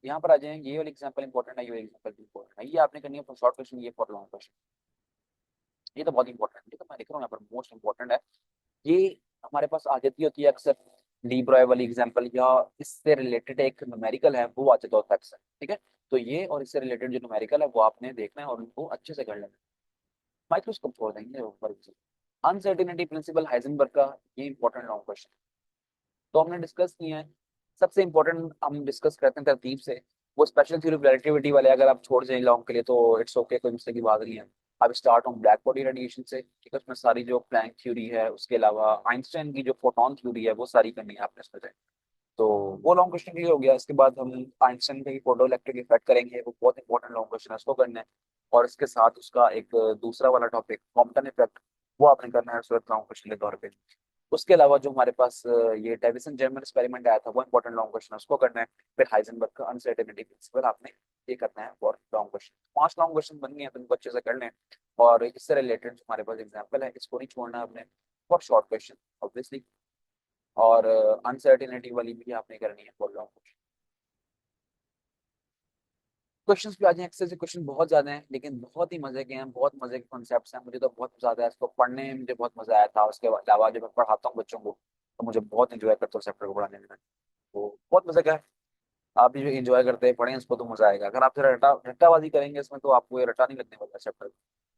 यहाँ पर आ जाए, ये वाली एग्जांपल इंपॉर्टेंट है, ये वाली एग्जांपल भी इंपॉर्टेंट है, ये आपने करनी है फॉर शॉर्ट क्वेश्चन, ये फॉर लॉन्ग क्वेश्चन। ये तो बहुत इंपॉर्टेंट है, ठीक है, मैं लिख रहा हूँ यहाँ पर मोस्ट इंपॉर्टेंट है। ये हमारे पास आ जाती होती है अक्सर, डी ब्रॉय वाली एग्जांपल या इससे रिलेटेड एक न्यूमेरिकल है वो आ जाता होता है अक्सर। ठीक है। तो ये और इससे रिलेटेड जो न्यूमेरिकल है वो आपने देखना है और उनको अच्छे से कर लेना है। माइक्रोस्कोप छोड़ देंगे ऊपर से। अनसर्टेनिटी प्रिंसिपल हाइजेनबर्ग का, ये इंपॉर्टेंट लॉन्ग क्वेश्चन तो हमने डिस्कस किए हैं। सबसे इंपॉर्टेंट हम डिस्कस करते हैं तरतीब से, वो स्पेशल थ्योरी ऑफ रिलेटिविटी वाले अगर आप छोड़ जाए लॉन्ग के लिए तो इट्स ओके, कोई मुझसे की बात नहीं है। अब स्टार्ट हम ब्लैक बॉडी रेडिएशन से, ठीक है, उसमें सारी जो प्लैंक थ्योरी है, उसके अलावा आइंस्टाइन की जो फोटोन थ्योरी है वो सारी करनी है आपने इसमें से। तो वो लॉन्ग क्वेश्चन क्लियर हो गया। इसके बाद हम आइंस्टाइन की फोटो इलेक्ट्रिक इफेक्ट करेंगे, वो बहुत इंपॉर्टेंट लॉन्ग क्वेश्चन है, उसको करना है। और इसके साथ उसका एक दूसरा वाला टॉपिक कॉम्पटन इफेक्ट, वो आपने करना है लॉन्ग क्वेश्चन के तौर पे। उसके अलावा जो हमारे पास ये डेविसन जर्मन एक्सपेरिमेंट आया था वो इंपॉर्टेंट लॉन्ग क्वेश्चन, उसको करना है। फिर हाइजेनबर्ग का अनसर्टेनिटी प्रिंसिपल आपने ये करना है for long question. 5 long question बन गए हैं, तो इनको अच्छे से कर लें। और इससे रिलेटेड जो हमारे पास एग्जाम्पल है इसको नहीं छोड़ना आपने फॉर शॉर्ट क्वेश्चन ऑब्वियसली। और अनसर्टेनिटी वाली भी आपने करनी है फॉर लॉन्ग क्वेश्चन। क्वेश्चंस पे आ जाए, एक्सेस क्वेश्चन बहुत ज्यादा हैं लेकिन बहुत ही मजे के हैं, बहुत मजे के कॉन्सेप्ट्स हैं, मुझे तो बहुत ज्यादा इसको पढ़ने में मुझे बहुत मजा आया था। उसके अलावा जब मैं पढ़ाता हूँ बच्चों को तो मुझे बहुत इंजॉय करता हूँ चैप्टर को पढ़ाने में। तो बहुत मजा का है। आप भी जो इंजॉय करते हैं पढ़ें इसको तो मजा आएगा। अगर आप जरा रट्टाबाजी करेंगे इसमें तो आपको ये रट्टा नहीं लगने वाला चैप्टर।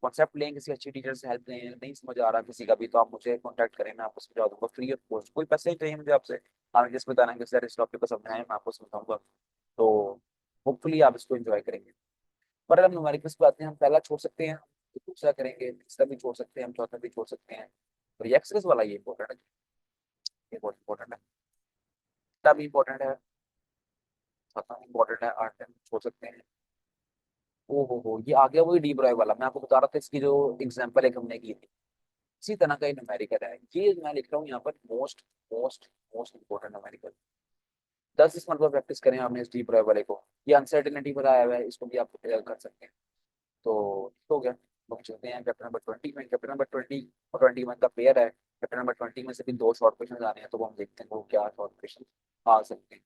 कॉन्सेप्ट लें, किसी अच्छी टीचर से हेल्प लें, नहीं समझ आ रहा किसी का भी तो आप मुझे कॉन्टैक्ट करें, मैं आपको समझा दूंगा फ्री ऑफ कॉस्ट, कोई पैसे नहीं चाहिए मुझे आपसे। आप जिस बताना कि सर इस टॉपिक को समझाएं, मैं आपको समझाऊंगा। तो होपफुली आप इसको एंजॉय करेंगे। पर अगर हम न्यूमेरिकल्स पे आते हैं, हम पहला छोड़ सकते हैं तो दूसरा करेंगे, तीसरा भी छोड़ सकते हैं, हम चौथा भी छोड़ सकते हैं। तो ये एक्सरसाइज वाला ये इंपॉर्टेंट है, ये बहुत इंपॉर्टेंट है, तीसरा भी इंपॉर्टेंट है, चौथा भी इंपॉर्टेंट है, आठ छोड़ सकते हैं। ओ हो, ये आ गया वही डी ब्रॉय वाला, मैं आपको बता रहा था इसकी जो एग्जांपल एक हमने की थी, इसी तरह का न्यूमेरिकल है ये। मैं लिख रहा हूँ यहाँ पर most most most important numerical. 10 minute पर प्रैक्टिस करें आपने इस डी ब्रॉय वाले को। ये अनसर्टेनिटी बताया हुआ है, इसको भी आप कर सकते हैं। तो हो गया। हम चलते हैं चैप्टर नंबर 20 में। चैप्टर नंबर 20 और 21 का पेयर है। चैप्टर नंबर 20 में से भी 2 शॉर्ट क्वेश्चन आ रहे हैं, तो वो हम देखते हैं वो क्या शॉर्ट क्वेश्चन आ सकते हैं।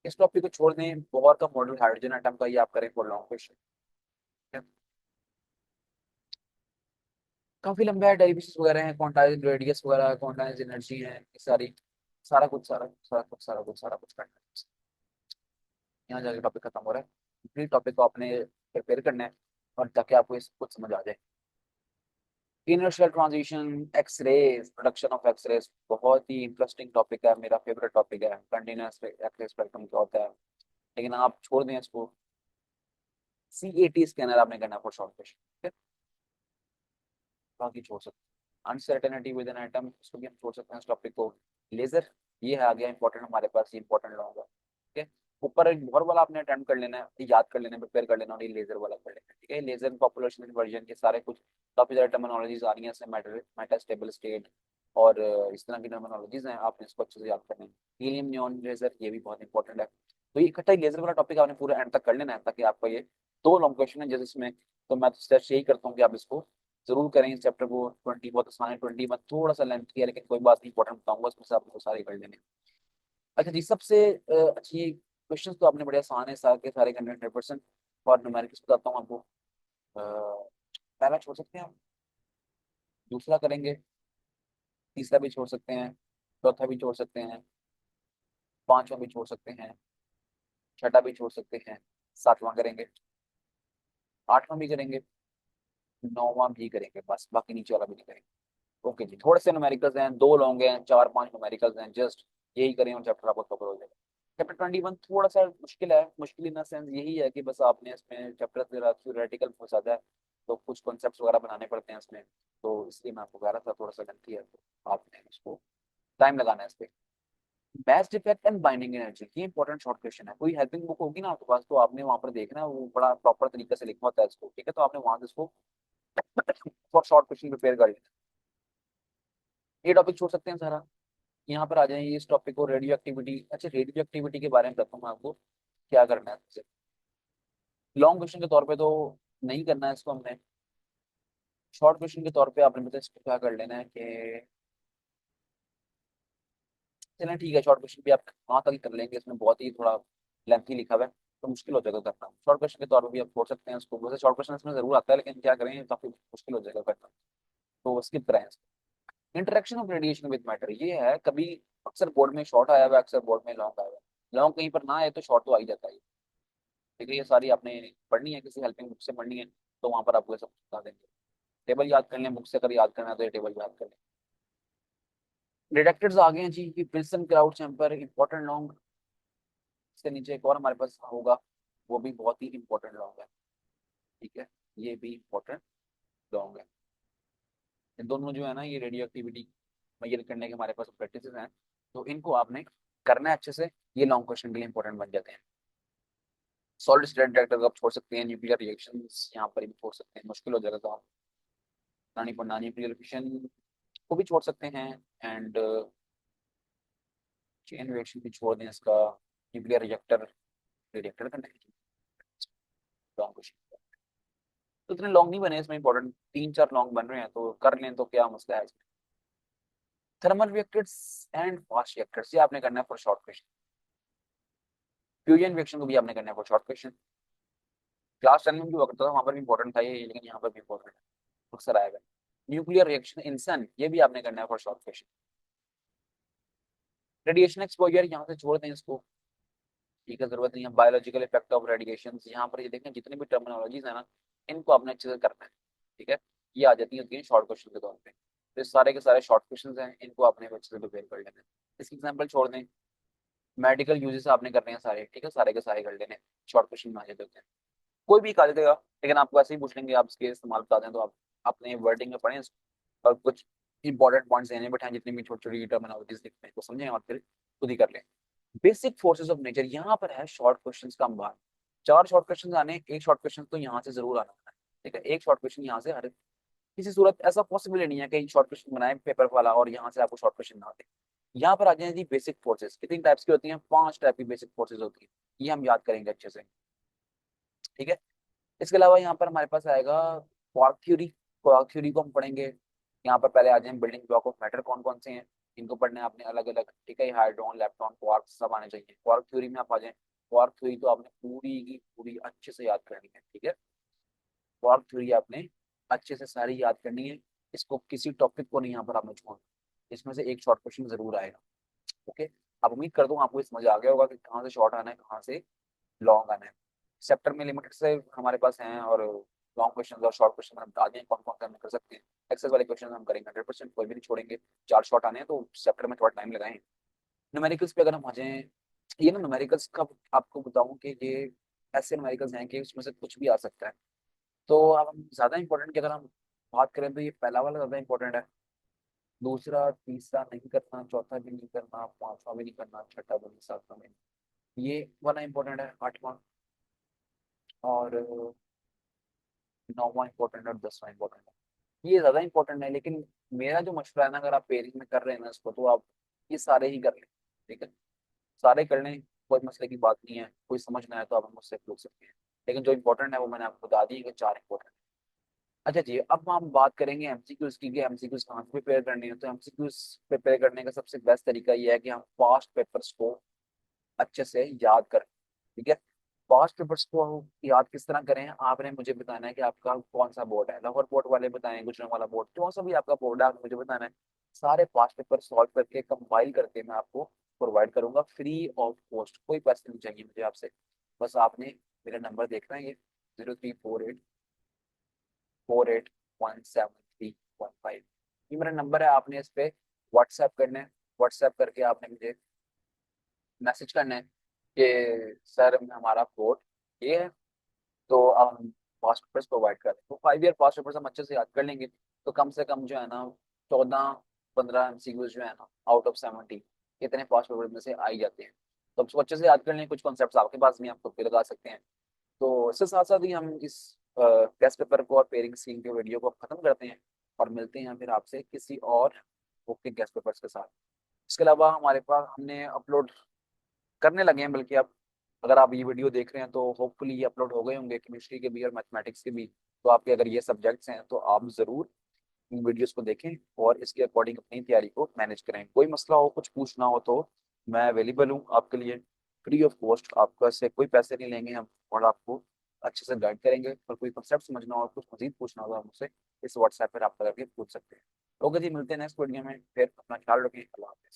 इस टॉपिक को छोड़ दें, बोहर का मॉडल हाइड्रोजन एटम का ये आप करें फॉर लॉन्ग क्वेश्चन। काफी लंबा है, डेरिवेशंस वगैरह हैं, क्वांटाइज रेडियस वगैरह, क्वांटाइज एनर्जी है, ये सारी सारा कुछ करना है। यहाँ जाके टॉपिक खत्म हो रहा है। इसी टॉपिक को आपने प्रिपेयर करना है और ताकि आपको ये सब कुछ समझ आ जाए। Inertial transition, X rays, production of X rays, बहुत ही इंटरेस्टिंग टॉपिक है, मेरा फेवरेट टॉपिक है। कंटिन्यूअस एक्सरे स्पेक्ट्रम क्या होता है, लेकिन आप छोड़ दें इसको। CAT स्कैनर आपने करना है फॉर शॉर्ट क्वेश्चन, ठीक है, बाकी छोड़ सकते हैं। अनसर्टेनिटी विद एन एटम, इसको भी हम छोड़ सकते हैं इस टॉपिक को। लेजर, ये है आ गया इंपॉर्टेंट हमारे पास, ये इंपॉर्टेंट होगा, ठीक है। ऊपर एक बहुत वाला आपने अटेम्प्ट कर लेना है, याद कर लेना है, प्रिपेयर कर लेना, और ये लेजर वाला कर लेना है, ठीक है। लेजर पॉपुलेशन इन्वर्जन के सारे कुछ काफी सारे टर्मिनोलॉजीज आ रही हैं इसमें, मैटर मेटास्टेबल स्टेट और इस तरह की टर्मिनोलॉजीज हैं, आपने इसको अच्छे से याद करना है। हीलियम नियॉन लेजर, ये भी बहुत इंपॉर्टेंट है। तो ये इकट्ठा लेजर वाला टॉपिक आपने पूरा एंड तक कर लेना है ताकि आपको ये 2 लॉन्ग क्वेश्चन है जिसमें, तो मैं तो सजेस्ट यही करता हूँ कि आप इसको जरूर करें इस चैप्टर को। 20 बहुत आसान है, 20 में थोड़ा सा लेंथ है लेकिन कोई बात नहीं, इंपॉर्टेंट बताऊंगा उसमें से आपको सारे कर लेने। अच्छा जी, सबसे अच्छी क्वेश्चन तो आपने बड़े आसान है, सारे के सारे 100%। और न्यूमेरिकल्स बताता हूँ आपको। पहला छोड़ सकते हैं आप, दूसरा करेंगे, तीसरा भी छोड़ सकते हैं, चौथा भी छोड़ सकते हैं, पांचवा भी छोड़ सकते हैं, छठा भी छोड़ सकते हैं, सातवां करेंगे, आठवां भी करेंगे, नौवां भी करेंगे, बस बाकी नीचे वाला भी नहीं करेंगे। ओके जी, थोड़े से न्यूमेरिकल्स हैं, 2 लॉन्ग हैं, 4-5 न्यूमेरिकल्स हैं, जस्ट यही करें और चैप्टर आपको कवर हो जाएगा। चैप्टर 21 थोड़ा सा मुश्किल है, मुश्किल इन सेंस यही है कि बस आपने इसमें चैप्टर थ्योरेटिकल बहुत ज्यादा है, तो कुछ कॉन्सेप्ट्स वगैरह बनाने पड़ते हैं इसमें। तो इसलिए मैं आपको कह रहा था थोड़ा सा लेंथी है, तो आपने इसको टाइम लगाना है इस पे। Match defect and binding energy, ये इंपॉर्टेंट शॉर्ट क्वेश्चन है। कोई हेल्पिंग बुक होगी ना आपके पास, तो आपने वहां पर देखना है, वो बड़ा प्रॉपर तरीके से लिखा होता है इसको, ठीक है, तो आपने वहां से इसको फॉर शॉर्ट क्वेश्चन प्रिपेयर कर लेना। ये टॉपिक छोड़ सकते हैं सारा, यहाँ पर आ जाए इस टॉपिक को, रेडियो एक्टिविटी। अच्छा, रेडियो एक्टिविटी के बारे में बताता हूँ आपको क्या करना है। लॉन्ग क्वेश्चन के तौर पे तो नहीं करना है इसको हमने, शॉर्ट क्वेश्चन के तौर पे आपने मतलब इसको क्या कर लेना है कि चलें ठीक है, शॉर्ट क्वेश्चन भी आप वहाँ तक ही कर लेंगे, इसमें बहुत ही थोड़ा लेंथी लिखा हुआ है तो मुश्किल हो जाएगा करना। शॉर्ट क्वेश्चन के तौर पे भी आप छोड़ सकते हैं उसको, वैसे शॉर्ट क्वेश्चन इसमें जरूर आता है, लेकिन क्या करें काफी मुश्किल हो जाएगा करना, तो स्किप करें। Interaction of radiation with matter, ये है कभी अक्सर बोर्ड में शॉर्ट आया हुआ है, अक्सर बोर्ड में लॉन्ग आया हुआ है। लॉन्ग कहीं पर ना आए तो शॉर्ट तो आ ही जाता है, ठीक है। ये सारी आपने पढ़नी है, किसी हेल्पिंग बुक से पढ़नी है, तो वहां पर आपको ये सब बता देंगे। टेबल याद कर लें, बुक से अगर याद करना है तो ये टेबल याद कर लें। डिटेक्टर्स आ गए हैं जी, कि Wilson cloud chamber important long. इसके नीचे एक और हमारे पास होगा, वो भी बहुत ही इंपॉर्टेंट लॉन्ग है, ठीक है, ये भी इंपॉर्टेंट लॉन्ग है। ये दोनों जो है ना, ये रेडियो एक्टिविटी मेजर करने के हमारे पास प्रैक्टिस हैं, तो इनको आपने करना है अच्छे से, ये लॉन्ग क्वेश्चन के लिए इंपॉर्टेंट बन जाते हैं। सॉलिड स्टेट रिएक्टर आप छोड़ सकते हैं, न्यूक्लियर रिएक्शंस यहाँ पर भी छोड़ सकते हैं, मुश्किल हो जाएगा तो आप रानी पढ़ना। न्यूक्लियर फिशन को भी छोड़ सकते हैं, एंड चेन रिएक्शन भी छोड़ दें इसका। न्यूक्लियर रिएक्टर, रिएक्टर करना है लॉन्ग क्वेश्चन, तो इतने लॉन्ग नहीं बने इसमें, इंपॉर्टेंट 3-4 लॉन्ग बन रहे हैं तो कर लें, तो क्या मसला है इसमें। Thermal reactors and fast reactors, ये आपने करना है for short question. Fusion reaction को भी आपने करना है फॉर शॉर्ट क्वेश्चन। क्लास 10 में भी हुआ करता था, वहां पर भी इंपॉर्टेंट था ये, लेकिन यहाँ पर भी इंपॉर्टेंट है, अक्सर आएगा। न्यूक्लियर रिएक्शन इंसान, ये भी आपने करना है for short question. Radiation exposure यहाँ से छोड़ दें इसको, ठीक है, जरूरत नहीं है। बायोलॉजिकल इफेक्ट ऑफ रेडिएशन, यहाँ पर ये देखें जितनी भी टर्मिनोलॉजीज है ना, इनको आपने अच्छे से करना है, ठीक है। ये आ जाती है शॉर्ट क्वेश्चन के तौर पे, तो सारे के सारे शॉर्ट क्वेश्चन हैं, इनको आपने अच्छे से प्रिपेयर कर लेना है। इसकी एग्जाम्पल छोड़ दें, मेडिकल यूजेस आपने करने हैं सारे, ठीक है, सारे के सारे कर लेने, शॉर्ट क्वेश्चन में आ जाते होते हैं। कोई भी खा देगा, लेकिन आपको ऐसे ही पूछ लेंगे, आप इसके इस्तेमाल बता दें तो आप अपने वर्डिंग में पढ़ें और कुछ इंपॉर्टेंट पॉइंट्स देने बैठे, जितनी भी छोटी छोटी टर्मिनोलॉजीज लिखते हैं तो समझें और फिर खुद ही कर लें। बेसिक फोर्सेस ऑफ नेचर, यहाँ पर है शॉर्ट क्वेश्चन का अंबार। 4 शॉर्ट क्वेश्चन आने, एक शॉर्ट क्वेश्चन तो यहाँ से जरूर आना है, ठीक है, एक शॉर्ट क्वेश्चन यहाँ से हर किसी सूरत ऐसा पॉसिबल ही नहीं है कि शॉर्ट क्वेश्चन बनाए पेपर वाला और यहाँ से आपको शॉर्ट क्वेश्चन ना आते। यहाँ पर आ जाए जी बेसिक फोर्सेस, कितनी टाइप्स की होती हैं, 5 टाइप की बेसिक फोर्सेस होती है, ये हम याद करेंगे अच्छे से, ठीक है। इसके अलावा यहाँ पर हमारे पास आएगा क्वार्क थ्योरी। क्वार्क थ्योरी को हम पढ़ेंगे। यहाँ पर पहले आ जाए बिल्डिंग ब्लॉक ऑफ मैटर कौन कौन से हैं, इनको पढ़ने हैं आपने अलग अलग, ठीक है। हाइड्रोन, लेप्टॉन, क्वार्क सब आने चाहिए। क्वार्क थ्योरी में आप आ जाए, क्वार्क थ्योरी तो आपने पूरी की पूरी अच्छे से याद करनी है, ठीक है। क्वार्क थ्योरी आपने अच्छे से सारी याद करनी है, इसको किसी टॉपिक को नहीं यहाँ पर आपने छोड़ना, इसमें से एक शॉर्ट क्वेश्चन जरूर आएगा, ओके। अब उम्मीद करता हूँ आपको समझ आ गया होगा कि कहाँ से शॉर्ट आना है, कहाँ से लॉन्ग आना है। चैप्टर में लिमिटेड से हमारे पास हैं, और लॉन्ग क्वेश्चन और शॉर्ट क्वेश्चन हम बता दें कौन कौन से हम कर सकते हैं। एक्सेस वाले क्वेश्चन हम करेंगे 100%, कोई भी नहीं छोड़ेंगे। 4 शॉर्ट आने हैं तो चैप्टर में थोड़ा टाइम लगाएं। न्यूमेरिकल्स पे अगर हम आ जाएं, ये ना न्यूमेरिकल्स का आपको बताऊं कि ये ऐसे न्यूमेरिकल्स हैं कि उसमें से कुछ भी आ सकता है, तो अब हम ज्यादा इंपॉर्टेंट की अगर हम बात करें तो ये पहला वाला ज्यादा इंपॉर्टेंट है। दूसरा तीसरा नहीं करना, चौथा भी नहीं करना, पांचवा भी नहीं करना, छठा भी नहीं, सातवां भी नहीं, ये वाला इंपॉर्टेंट है, आठवां। और नौवां इंपॉर्टेंट और 10वां इंपॉर्टेंट है, ये ज्यादा इंपॉर्टेंट है। लेकिन मेरा जो मशवरा है ना, अगर आप पेयरिंग में कर रहे हैं ना इसको, तो आप ये सारे ही कर लें, ठीक है, सारे कर लें, कोई मसले की बात नहीं है। कोई समझ ना आए तो आप मुझसे पूछ सकते हैं, लेकिन जो इंपॉर्टेंट है वो मैंने आपको बता दी कि 4 इंपॉर्टेंट। अच्छा जी, अब हम बात करेंगे एमसीक्यूज की, कि एमसीक्यूज कहाँ से प्रिपेयर करने हैं। तो एमसीक्यूज प्रिपेयर करने का सबसे बेस्ट तरीका ये है कि हम पास्ट पेपर्स को अच्छे से याद करें, ठीक है। पास्ट पेपर्स को याद किस तरह करें, आपने मुझे बताना है कि आपका कौन सा बोर्ड है, लाहौर बोर्ड वाले बताएं, गुजरात वाला बोर्ड, जो सा भी आपका बोर्ड है, आपको मुझे बताना है। सारे पास्ट पेपर सॉल्व करके कंपाइल करके मैं आपको प्रोवाइड करूंगा फ्री ऑफ कॉस्ट, कोई पैसे नहीं चाहिए मुझे आपसे। बस आपने मेरा नंबर देखना है, ये 0348481731 ये मेरा नंबर है। आपने इस पे व्हाट्सएप करना है, व्हाट्सएप करके आपने मुझे मैसेज करना है कि सर हमारा कोड ये है, तो अब हम पास्ट पेपर्स प्रोवाइड कर रहे हैं, तो 5 ईयर पास्ट पेपर्स हम अच्छे से याद कर लेंगे, तो कम से कम जो है ना 14-15 MCQs जो है ना आउट ऑफ 70 इतने पास पेपर में से आ ही जाते हैं। तो अब उसको अच्छे से याद कर लें, कुछ कॉन्सेप्ट आपके पास नहीं, आप खुद भी लगा सकते हैं। तो इसके साथ साथ ही हम इस टेस्ट पेपर को और पेयरिंग स्कीम के वीडियो को खत्म करते हैं और मिलते हैं फिर आपसे किसी और बुक के गेस्ट पेपर्स के साथ। इसके अलावा हमारे पास हमने अपलोड करने लगे हैं, बल्कि अब अगर आप ये वीडियो देख रहे हैं तो होपफुली ये अपलोड हो गए होंगे, केमिस्ट्री के भी और मैथमेटिक्स के भी। तो आपके अगर ये सब्जेक्ट्स हैं तो आप ज़रूर इन वीडियोस को देखें और इसके अकॉर्डिंग अपनी तैयारी को मैनेज करें। कोई मसला हो, कुछ पूछना हो तो मैं अवेलेबल हूँ आपके लिए, फ्री ऑफ कॉस्ट। आपका से कोई पैसे नहीं लेंगे हम, और आपको अच्छे से गाइड करेंगे। और कोई कंसेप्ट समझना हो, कुछ मजीद पूछना होगा मुझसे, इस व्हाट्सएप पर आप करके पूछ सकते हैं। ओके जी, मिलते हैं नेक्स्ट वीडियो में, फिर अपना ख्याल रखें। अल्लाह हाफिज़।